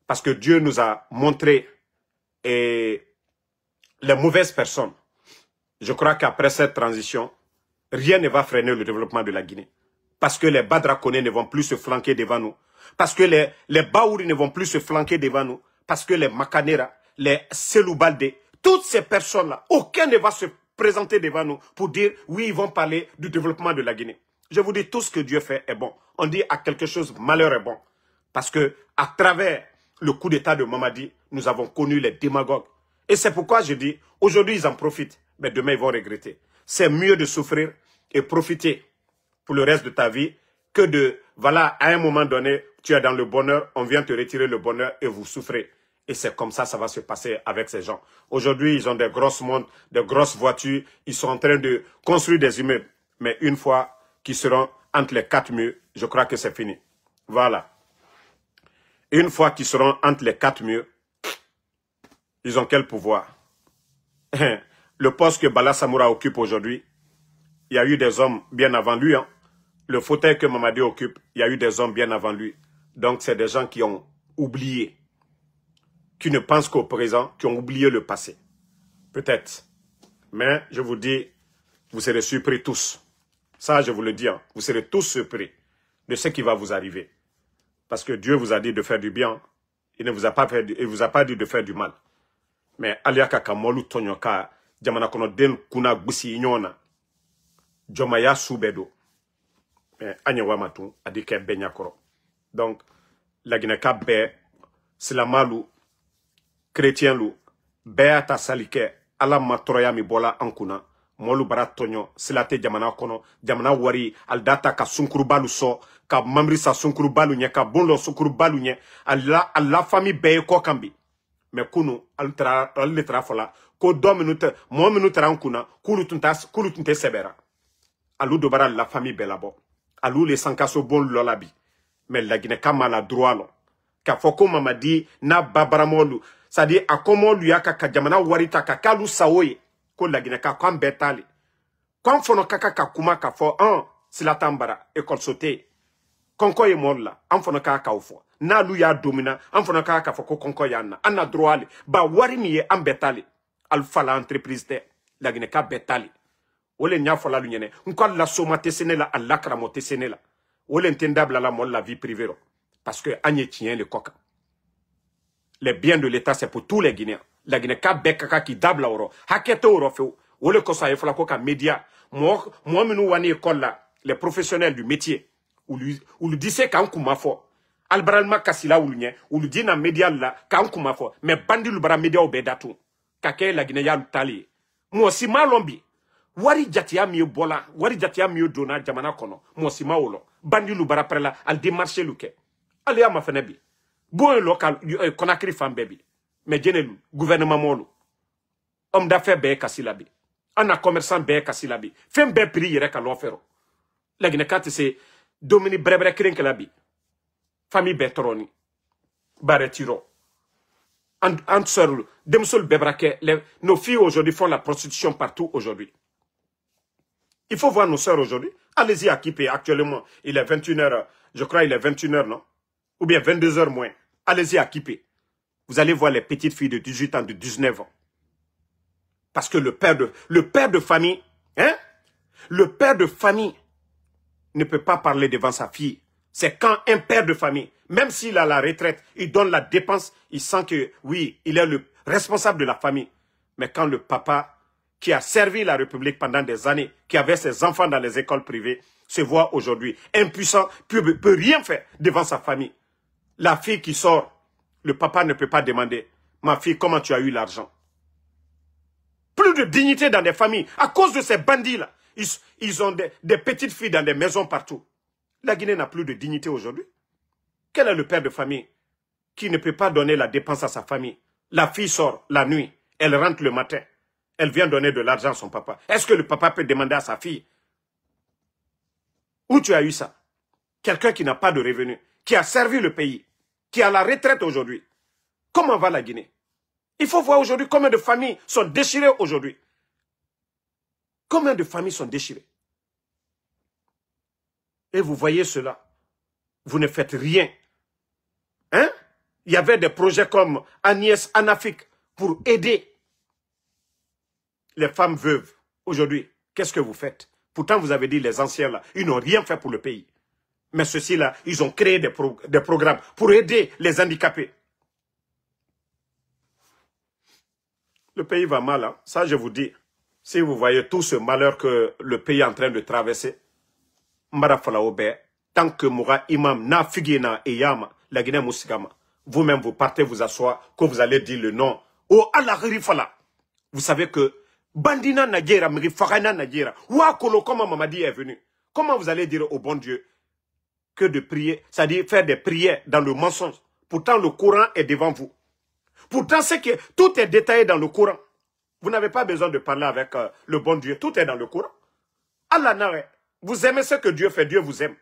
Parce que Dieu nous a montré les mauvaises personnes. Je crois qu'après cette transition, rien ne va freiner le développement de la Guinée. Parce que les Badrakonais ne vont plus se flanquer devant nous. Parce que les Baouri ne vont plus se flanquer devant nous. Parce que les Makanera, les Seloubalde, toutes ces personnes-là, aucun ne va se présenter devant nous pour dire, oui, ils vont parler du développement de la Guinée. Je vous dis, tout ce que Dieu fait est bon. On dit à quelque chose, malheur est bon. Parce que à travers le coup d'état de Mamadi, nous avons connu les démagogues. Et c'est pourquoi je dis, aujourd'hui, ils en profitent, mais demain, ils vont regretter. C'est mieux de souffrir et profiter pour le reste de ta vie que de, voilà, à un moment donné, tu es dans le bonheur, on vient te retirer le bonheur et vous souffrez. Et c'est comme ça va se passer avec ces gens. Aujourd'hui, ils ont des grosses montres, des grosses voitures. Ils sont en train de construire des immeubles. Mais une fois qu'ils seront entre les quatre murs, je crois que c'est fini. Voilà. Une fois qu'ils seront entre les quatre murs, ils ont quel pouvoir? Le poste que Bala Samoura occupe aujourd'hui, il y a eu des hommes bien avant lui. Hein. Le fauteuil que Mamadi occupe, il y a eu des hommes bien avant lui. Donc, c'est des gens qui ont oublié. Qui ne pensent qu'au présent, qui ont oublié le passé. Peut-être. Mais je vous dis, vous serez surpris tous. Ça, je vous le dis, hein, vous serez tous surpris de ce qui va vous arriver. Parce que Dieu vous a dit de faire du bien. Il ne vous a pas dit de faire du mal. Mais aliaka kamolu tonyoka, jamana kono den kuna gusi inyona. Jomaya subedo. Mais anyewa matu, adike benyakoro. Donc, la Guinée-Ka be, silamalou, chrétien lu beata salike ala matroya mi bola ankuna molu bara tonyo silate jamana kono jamana wari aldata ka sunkuru balu so ka mamri sa sunkuru balu nye ka bonlo sunkuru balu nye alla famille be ko kambi mais kunu altra fola ko 2 minutes mo minute rankuna kulu tunte sebera alu do bara la famille be labo alu le sankaso bon lolabi mais la Guinée kama la droit lo ka foko mamadi na babaramolu. C'est-à-dire, à comment lui a jamana warita kakalu saoye, ko la Guinée ka kwam betali. Quand fono kaka kakuma ka fo, sila tambara, école sauté. Konko ye mort là, en fono kaka ofo. Na lu ya domina, en fono kaka fo ko konko yana. Anna droit li, ba wari miye en betali. Alpha la entreprise te, la Guinée ka betali. Ole nya fola lu nyene, nko la soma tesene la, alakra mo tesene la. Ole entendable la mol la vie privée. Parce que anye tient le coca. Les biens de l'État, c'est pour tous les Guinéens. La Guinée-Ka bekaka qui dable oro. Hakete oro feu. Ole kosa yefla koka média. Moi, menu wani école là, les professionnels du métier. Ou lui disait qu'en koumafo. Albralma kasila ou l'unye. Ou lui dit na média là, qu'en koumafo. Mais bandi l'ubra média au bedatu. Kake la Guinée ya l'utali. Moi si malombi. Wari jatia mieux bola. Wari jatia mieux dona jamana kono. Moi si maolo. Bandi l'ubra prela. Al démarché luke. Allez à ma fenebi. Bon local, Conakry femme baby. Mais djenelu, gouvernement molo. Homme d'affaires bé kasilabi. Ana commerçant bé kasilabi. Femme bé prix yere ka l'offero. La Guinée-Ka c'est Dominique Brebre Krinkelabi. Famille Betroni. Baretiro. entre sœurs, nos filles aujourd'hui font la prostitution partout aujourd'hui. Il faut voir nos sœurs aujourd'hui. Allez-y à Kipé, actuellement, il est 21h, je crois il est 21h, non? Ou bien 22h moins. Allez-y à Kipé. Vous allez voir les petites filles de 18 ans, de 19 ans. Parce que le père de famille, hein? Le père de famille ne peut pas parler devant sa fille. C'est quand un père de famille, même s'il a la retraite, il donne la dépense, il sent que, oui, il est le responsable de la famille. Mais quand le papa, qui a servi la République pendant des années, qui avait ses enfants dans les écoles privées, se voit aujourd'hui impuissant, peut rien faire devant sa famille. La fille qui sort, le papa ne peut pas demander, ma fille, comment tu as eu l'argent? Plus de dignité dans des familles, à cause de ces bandits-là. Ils ont des petites filles dans des maisons partout. La Guinée n'a plus de dignité aujourd'hui. Quel est le père de famille qui ne peut pas donner la dépense à sa famille? La fille sort la nuit, elle rentre le matin. Elle vient donner de l'argent à son papa. Est-ce que le papa peut demander à sa fille? Où tu as eu ça? Quelqu'un qui n'a pas de revenus, qui a servi le pays, qui a la retraite aujourd'hui. Comment va la Guinée? Il faut voir aujourd'hui combien de familles sont déchirées aujourd'hui. Combien de familles sont déchirées? Et vous voyez cela. Vous ne faites rien. Hein? Il y avait des projets comme Agnès Anafik pour aider les femmes veuves. Aujourd'hui, qu'est-ce que vous faites? Pourtant, vous avez dit les anciens là, ils n'ont rien fait pour le pays. Mais ceux-ci là, ils ont créé des programmes pour aider les handicapés. Le pays va mal, hein? Ça je vous dis. Si vous voyez tout ce malheur que le pays est en train de traverser, tant que Moura Imam na Figina et Yama, la Guinée Moussigama, vous-même vous partez vous asseoir, que vous allez dire le nom. Oh Allah Rifala. Vous savez que Bandina Nagira, Mrifagana Nagira, Wakolo, comment Mamadi est venu. Comment vous allez dire au bon Dieu que de prier, c'est-à-dire faire des prières dans le mensonge. Pourtant le Coran est devant vous. Pourtant c'est que tout est détaillé dans le Coran. Vous n'avez pas besoin de parler avec le bon Dieu. Tout est dans le Coran. Allah n'a. Vous aimez ce que Dieu fait, Dieu vous aime.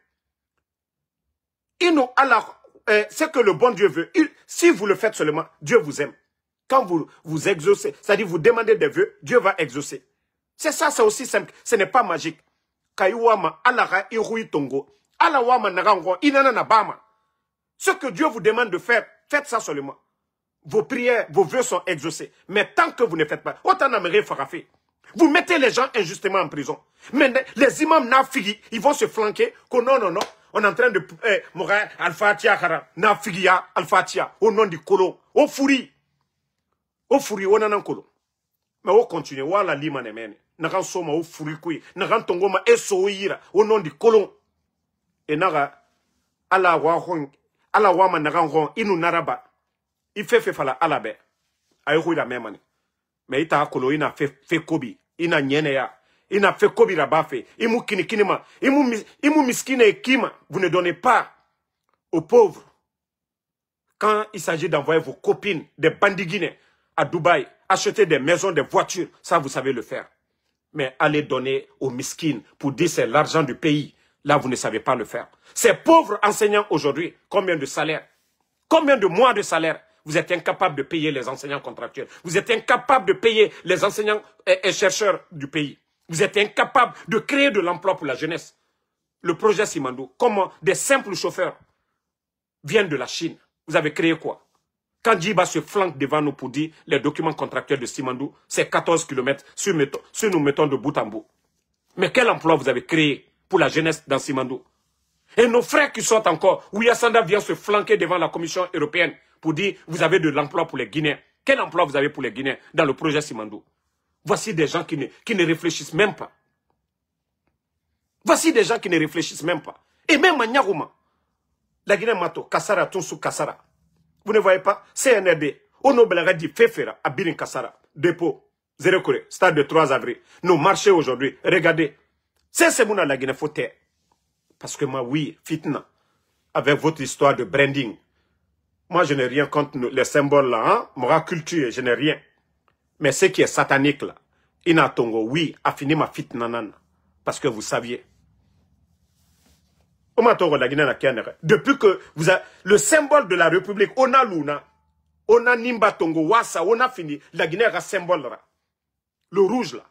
Ce que le bon Dieu veut, si vous le faites seulement, Dieu vous aime. Quand vous exaucez, c'est-à-dire vous demandez des vœux, Dieu va exaucer. C'est ça, c'est aussi simple. Ce n'est pas magique. Kaiwama, Allah irui tongo. Allah wama narango, inana nabama. Ce que Dieu vous demande de faire, faites ça seulement. Vos prières, vos vœux sont exaucés. Mais tant que vous ne faites pas, autant n'aimerait farafé. Vous mettez les gens injustement en prison. Mais les imams nafigi, ils vont se flanquer que non, non, non. On est en train de mourir Al-Fatiha Kara, Nafigia, Al-Fatiha, au nom du colon, au fouri. Au fouri, on en a un colon. Mais on continue, voilà lima ne mène. Nagan soma au fouri kui, nagan tongoma esoira, au nom du colon. Et naga, ala wama nagan ron, inu naraba. Il fait fala alabe. Aïrou la même année. Mais il t'a colo, il a fait kobi. Il a nyeneya. Il a fait kobi rabafe. Il mou kinikinima. Il mou miskine et kima. Vous ne donnez pas aux pauvres. Quand il s'agit d'envoyer vos copines, des bandits guinéens, à Dubaï, acheter des maisons, des voitures, ça vous savez le faire. Mais allez donner aux miskines pour dire c'est l'argent du pays. Là, vous ne savez pas le faire. Ces pauvres enseignants aujourd'hui, combien de salaires? Combien de mois de salaire? Vous êtes incapable de payer les enseignants contractuels. Vous êtes incapable de payer les enseignants et chercheurs du pays. Vous êtes incapable de créer de l'emploi pour la jeunesse. Le projet Simandou, comment des simples chauffeurs viennent de la Chine. Vous avez créé quoi? Quand Djiba se flanque devant nous pour dire les documents contractuels de Simandou, c'est 14 km sur nous mettons de bout en bout. Mais quel emploi vous avez créé pour la jeunesse dans Simandou? Et nos frères qui sortent encore, Ouyassanda vient se flanquer devant la Commission européenne pour dire, vous avez de l'emploi pour les Guinéens. Quel emploi vous avez pour les Guinéens dans le projet Simandou? Voici des gens qui ne réfléchissent même pas. Voici des gens qui ne réfléchissent même pas. Et même à Nyarouma, la Guinée Mato, Kassara, Tonsou, Kassara. Vous ne voyez pas? CNRD, Ono Belaradi, Fefera, Abirin Kassara, dépôt, 0 Corée, stade de 3 avril. Nos marchés aujourd'hui, regardez. C'est mon la Guinée, faut taire. Parce que moi, oui, fitna, avec votre histoire de branding. Moi, je n'ai rien contre les symboles là, hein? Mora culture, je n'ai rien. Mais ce qui est satanique là, Inatongo, oui, a fini ma fitna nana. Parce que vous saviez. Depuis que vous avez le symbole de la République, Ona Luna, On a Nimba Tongo, Wassa, on a fini. La Guinée a un symbole là. Le rouge là.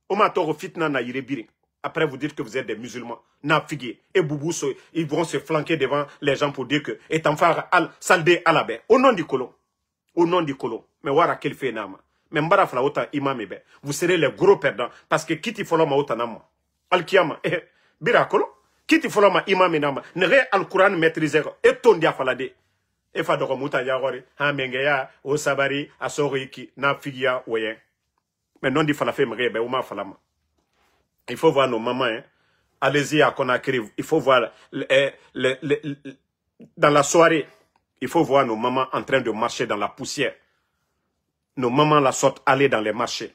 On m'a toro fitna na irebiring. Après vous dites que vous êtes des musulmans. Na figuier. Et Boubou, ils vont se flanquer devant les gens pour dire que est enfant al saldé à la baie. Au nom du colon. Au nom du colon. Mais wara quel fait nama. Mais mbara fla ota imam ebe. Vous serez les gros perdants. Parce que kiti foloma ota nama. Al kiyama. Bira colon. Kiti foloma imam nama. Nere al Quran maîtriser. Et ton dia falade. Et fa doko muta yagori. Ha mengeya. O sabari. Asori ki. Na figia oyen. Mais non dit falafé mrebe. Ouma falama. Il faut voir nos mamans. Hein. Allez-y à Conakry. Il faut voir dans la soirée. Il faut voir nos mamans en train de marcher dans la poussière. Nos mamans la sortent aller dans les marchés.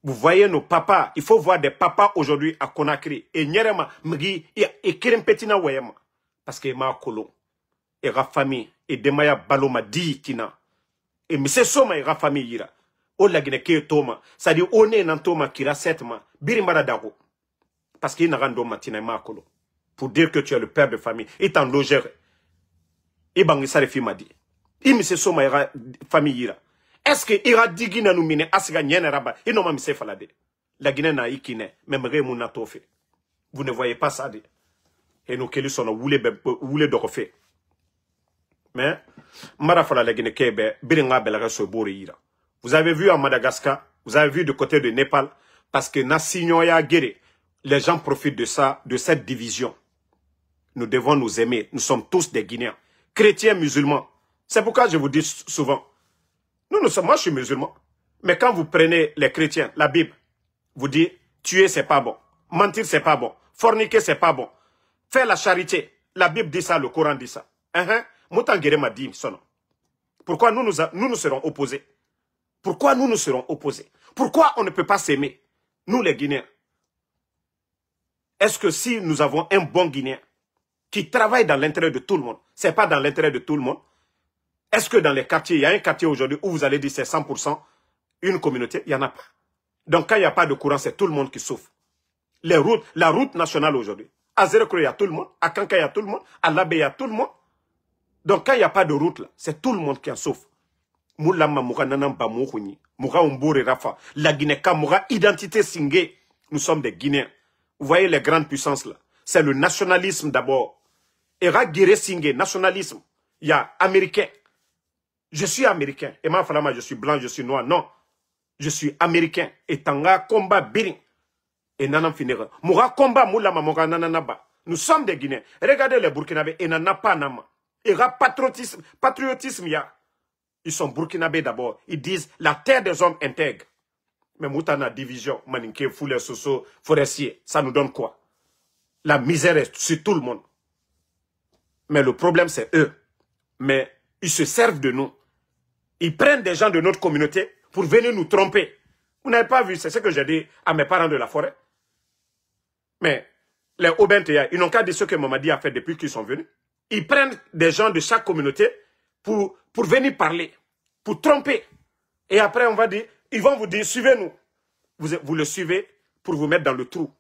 Vous voyez nos papas. Il faut voir des papas aujourd'hui à Conakry. Et Nyerema, Mgi, et Kerempetina Wayama. Parce que ma kolon. Et ra famille. Et Demaya Baloma di Kina. Et Mise Soma et ra famille Yira. O la Guinée ke Toma. C'est-à-dire, on est dans Toma qui a 7 mois. Birimbara Dago. Parce qu'il n'a rien d'homme matina ma kolon. Pour dire que tu es le père de famille. Et t'en logère. Et bangisa le film a dit. Il me se soma ira famille ira. Est-ce que ira digina nous mine asiga nyene raba. Il n'ont pas mis falade. La Guinée n'a ikine. Même remou n'a tofe. Vous ne voyez pas ça. Et nous qu'elle sont voulez de refaire. Mais, marafala la Guinée kebe, biringa belga so bori ira. Vous avez vu à Madagascar, vous avez vu du côté de Népal, parce que Nassignoya Guéré, les gens profitent de ça, de cette division. Nous devons nous aimer. Nous sommes tous des Guinéens. Chrétiens, musulmans. C'est pourquoi je vous dis souvent, moi je suis musulman, mais quand vous prenez les chrétiens, la Bible, vous dit, tuer c'est pas bon, mentir c'est pas bon, forniquer c'est pas bon, faire la charité, la Bible dit ça, le Coran dit ça. Moutangere m'a dit son nom. Pourquoi nous serons opposés? Pourquoi nous serons opposés? Pourquoi on ne peut pas s'aimer, nous les Guinéens? Est-ce que si nous avons un bon Guinéen qui travaille dans l'intérêt de tout le monde, c'est pas dans l'intérêt de tout le monde? Est-ce que dans les quartiers, il y a un quartier aujourd'hui où vous allez dire c'est 100% une communauté? Il n'y en a pas. Donc quand il n'y a pas de courant, c'est tout le monde qui souffre. Les routes, la route nationale aujourd'hui, à Zérekro, il y a tout le monde, à Kanka, il y a tout le monde, à Labé, il y a tout le monde. Donc quand il n'y a pas de route, là, c'est tout le monde qui en souffre. Moulama Moura Nanamba Mourouni, Moura Umboure Rafa, la Guinée-Ka, Moura Identité Singé, nous sommes des Guinéens. Vous voyez les grandes puissances là, c'est le nationalisme d'abord. Era Guéré Singé, nationalisme, il y a américain. Je suis américain. Et ma femme, je suis blanc, je suis noir. Non. Je suis américain. Et tanga combat biring. Et nanam finira. Moura combat moulama moura nananaba. Nous sommes des Guinéens. Regardez les Burkinabés. Et nanapa nama. Et patriotisme ya. Ils sont Burkinabés d'abord. Ils disent la terre des hommes intègre. Mais moutana division. Maninke, foulé, soso, forestier. Ça nous donne quoi? La misère est sur tout le monde. Mais le problème c'est eux. Mais ils se servent de nous. Ils prennent des gens de notre communauté pour venir nous tromper. Vous n'avez pas vu, c'est ce que j'ai dit à mes parents de la forêt. Mais les Obenteya, ils n'ont qu'à dire ce que Mamadi a fait depuis qu'ils sont venus. Ils prennent des gens de chaque communauté pour venir parler, pour tromper. Et après, on va dire, ils vont vous dire, suivez-nous. Vous le suivez pour vous mettre dans le trou.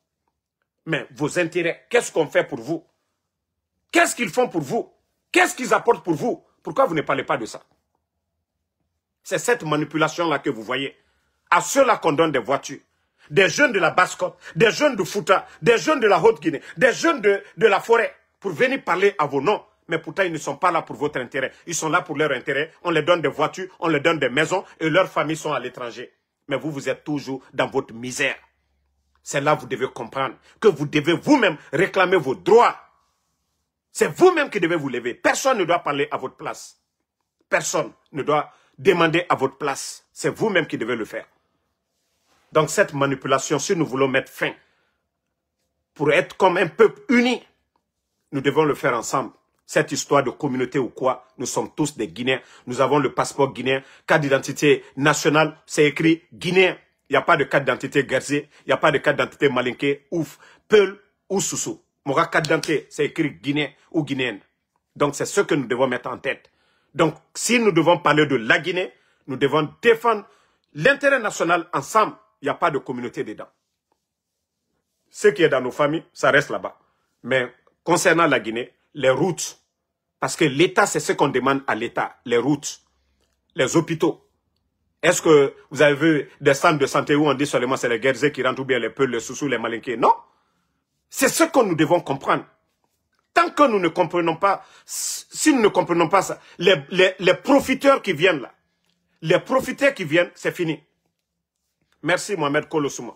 Mais vos intérêts, qu'est-ce qu'on fait pour vous? Qu'est-ce qu'ils font pour vous? Qu'est-ce qu'ils apportent pour vous? Pourquoi vous ne parlez pas de ça? C'est cette manipulation-là que vous voyez. À ceux-là qu'on donne des voitures. Des jeunes de la Basse-Côte, des jeunes de Fouta, des jeunes de la Haute-Guinée, des jeunes de la forêt, pour venir parler à vos noms. Mais pourtant, ils ne sont pas là pour votre intérêt. Ils sont là pour leur intérêt. On les donne des voitures, on les donne des maisons, et leurs familles sont à l'étranger. Mais vous êtes toujours dans votre misère. C'est là que vous devez comprendre que vous devez vous-même réclamer vos droits. C'est vous-même qui devez vous lever. Personne ne doit parler à votre place. Personne ne doit demander à votre place. C'est vous-même qui devez le faire. Donc cette manipulation, si nous voulons mettre fin, pour être comme un peuple uni, nous devons le faire ensemble. Cette histoire de communauté ou quoi, nous sommes tous des Guinéens. Nous avons le passeport guinéen, carte d'identité nationale, c'est écrit Guinéen. Il n'y a pas de carte d'identité Guerzé, il n'y a pas de carte d'identité Malinké, Ouf, Peul ou Soussou. Mon carte d'identité, c'est écrit Guinéen ou Guinéenne. Donc c'est ce que nous devons mettre en tête. Donc si nous devons parler de la Guinée, nous devons défendre l'intérêt national ensemble. Il n'y a pas de communauté dedans. Ce qui est dans nos familles, ça reste là-bas. Mais concernant la Guinée, les routes, Parce que l'État, c'est ce qu'on demande à l'État. Les routes, les hôpitaux. Est-ce que vous avez vu des centres de santé où on dit seulement c'est les guerriers qui rentrent ou bien les Peuls, les Soussous, les Malinqués? Non. C'est ce que nous devons comprendre. Tant que nous ne comprenons pas, si nous ne comprenons pas ça, les profiteurs qui viennent là, les profiteurs qui viennent, c'est fini. Merci Mohamed Kolosouma.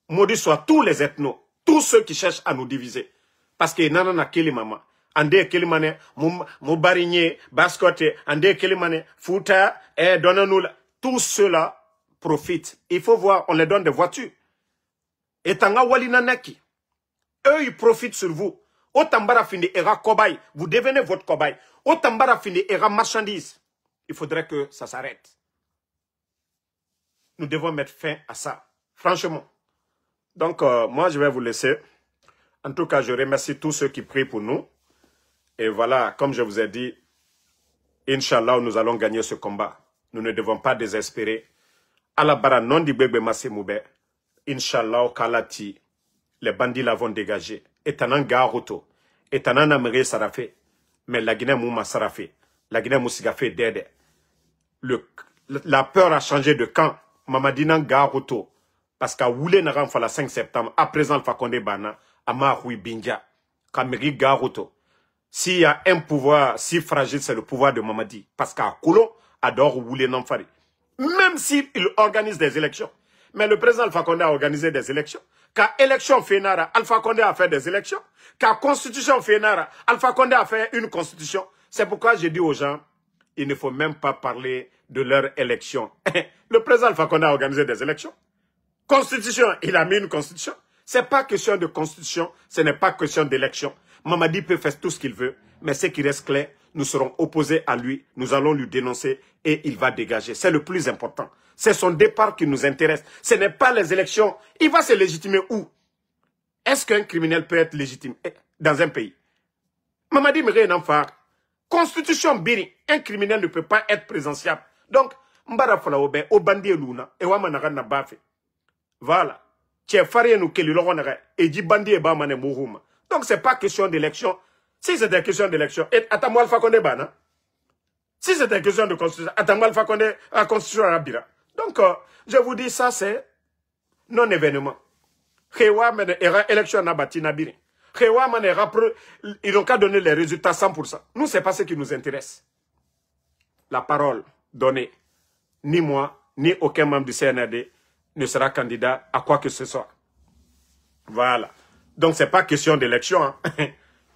Maudit soit tous les ethnos, tous ceux qui cherchent à nous diviser. Parce que nanana keli mama, ande keli mane, moubarigné, baskote, ande keli mane, fouta, donne-nous là. Tous ceux-là profitent. Il faut voir, on les donne des voitures. Et tanga walinanaki. Eux, ils profitent sur vous. Otambara fini era cobaye. Vous devenez votre cobaye. Otambara fini era marchandise. Il faudrait que ça s'arrête. Nous devons mettre fin à ça. Franchement. Donc, moi, je vais vous laisser. En tout cas, je remercie tous ceux qui prient pour nous. Et voilà, comme je vous ai dit, Inch'Allah, nous allons gagner ce combat. Nous ne devons pas désespérer. À la bara non di bebe masemoube. Inch'Allah, au Kalati, les bandits l'avons dégagé. Etanan Garoto. Etanan Amere Sarafé. Mais la Guinée Mouma Sarafé. La Guinée Moussigafe Dede. La peur a changé de camp. Mamadinan Garoto. Parce qu'à Woulé Naran Fala 5 septembre, à présent le Fakonde Bana, à Mahoui Bindja, Kameri Garoto. S'il y a un pouvoir si fragile, c'est le pouvoir de Mamadi. Parce qu'à Koulon, adore Woulé Namfari. Même s'il organise des élections. Mais le président Alpha Condé a organisé des élections. Quand élection Fénara, Alpha Condé a fait des élections. Quand constitution Fénara, Alpha Condé a fait une constitution. C'est pourquoi j'ai dit aux gens, il ne faut même pas parler de leur élection. Le président Alpha Condé a organisé des élections. Constitution, il a mis une constitution. C'est pas question de constitution, ce n'est pas question d'élection. Mamadi peut faire tout ce qu'il veut, mais ce qui reste clair, nous serons opposés à lui, nous allons lui dénoncer et il va dégager. C'est le plus important. C'est son départ qui nous intéresse. Ce n'est pas les élections. Il va se légitimer où? Est-ce qu'un criminel peut être légitime dans un pays? Mamadi Méré Namfar, constitution Biri, un criminel ne peut pas être présidentiable. Donc, Mbara Falaobe, Obandi Luna, et Wamanaran Nabafe. Voilà. Donc, ce n'est pas question d'élection. Si c'était question d'élection, attends-moi Alpha Condé Bana. Si c'était question de constitution, attends-moi Alpha Condé à constitution Arabira. Donc, je vous dis, ça, c'est non-événement. Élection Nabati Nabiri. Ils n'ont qu'à donner les résultats 100%. Nous, ce n'est pas ce qui nous intéresse. La parole donnée, ni moi, ni aucun membre du CNRD ne sera candidat à quoi que ce soit. Voilà. Donc, ce n'est pas question d'élection. Hein.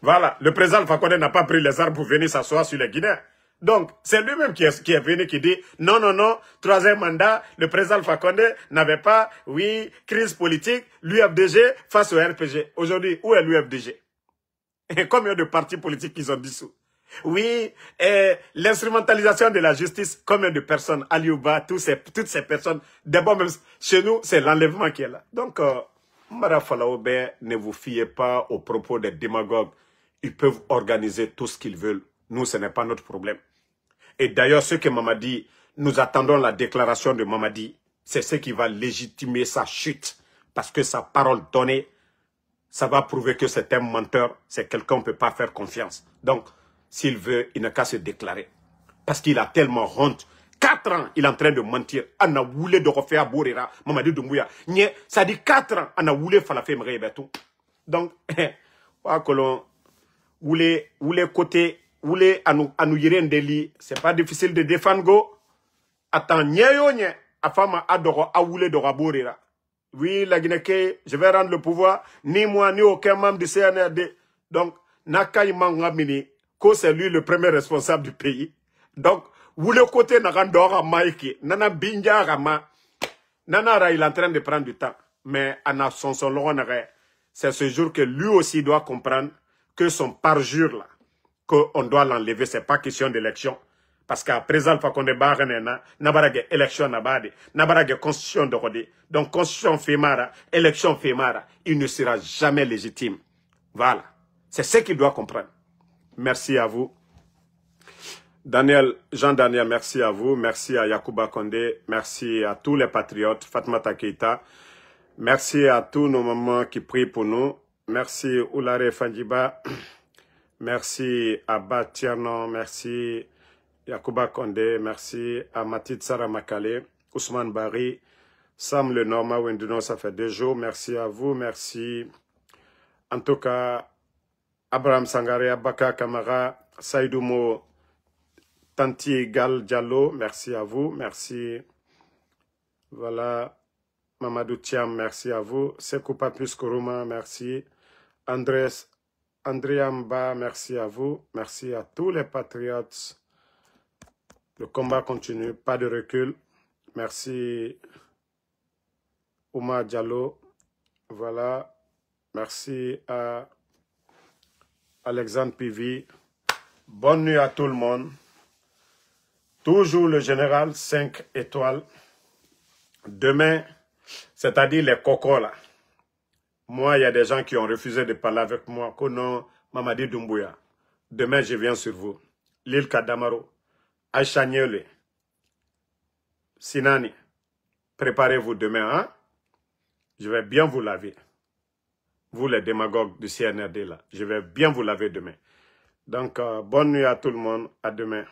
Voilà. Le président Alpha Condé n'a pas pris les armes pour venir s'asseoir sur les Guinéens. Donc, c'est lui-même qui est venu qui dit non, non, non, troisième mandat, le président Alpha Condé n'avait pas, oui, crise politique, l'UFDG face au RPG. Aujourd'hui, où est l'UFDG? Combien de partis politiques ils ont dissous? Oui, l'instrumentalisation de la justice, combien de personnes, Aliouba, toutes ces personnes, d'abord même chez nous, c'est l'enlèvement qui est là. Donc, Mbara Falaobe, ne vous fiez pas aux propos des démagogues. Ils peuvent organiser tout ce qu'ils veulent. Nous, ce n'est pas notre problème. Et d'ailleurs, ce que Mamadi, nous attendons la déclaration de Mamadi, c'est ce qui va légitimer sa chute. Parce que sa parole donnée, ça va prouver que c'est un menteur, c'est quelqu'un qu'on ne peut pas faire confiance. Donc, s'il veut, il n'a qu'à se déclarer. Parce qu'il a tellement honte. 4 ans, il est en train de mentir. On a voulu de refaire Bourera, Mamadi Doumbouya. Ça dit 4 ans, on a voulu faire la femme Rébetou. Donc, côté, c'est pas difficile de défendre go. Attends, afama adoro aoule de Rabourera. Oui, la Guinée, je vais rendre le pouvoir, ni moi, ni aucun membre du CNRD. Donc, Nakai Mangamini, c'est lui le premier responsable du pays. Donc, vous le côté Narandora Maïki, Nana Binja Rama, Nanara, il est en train de prendre du temps. Mais Anna c'est ce jour que lui aussi doit comprendre que son parjure là, qu'on doit l'enlever, c'est pas question d'élection. Parce qu'à présent, il qu'on débarque, n'abarage élection n'abade, n'abarage constitution de Rodé. Donc, constitution Femara, élection Femara, il ne sera jamais légitime. Voilà. C'est ce qu'il doit comprendre. Merci à vous. Jean-Daniel, merci à vous. Merci à Yacouba Condé. Merci à tous les patriotes. Fatmata Keita. Merci à tous nos mamans qui prient pour nous. Merci Oulare Fandjiba. Merci à Batianon, merci Yacouba Kondé, merci à Matit Saramakale, Ousmane Bari, Sam Le Norma Wenduno, ça fait 2 jours. Merci à vous, merci. En tout cas, Abraham Sangare, Abaka Kamara, Saïdoumo, Tanti Gal Diallo, merci à vous, merci. Voilà, Mamadou Thiam, merci à vous. Sekou Papus Kourouma, merci. Andriamba, merci à vous. Merci à tous les patriotes. Le combat continue, pas de recul. Merci Ouma Diallo. Voilà. Merci à Alexandre Pivi. Bonne nuit à tout le monde. Toujours le général 5 étoiles. Demain, c'est-à-dire les cocos là. Moi, il y a des gens qui ont refusé de parler avec moi. Kono Mamadi Doumbouya. Demain, je viens sur vous. L'île Kadamaro. Aïcha Niele. Sinani. Préparez-vous demain, hein? Je vais bien vous laver. Vous, les démagogues du CNRD, là. Je vais bien vous laver demain. Donc, bonne nuit à tout le monde. À demain.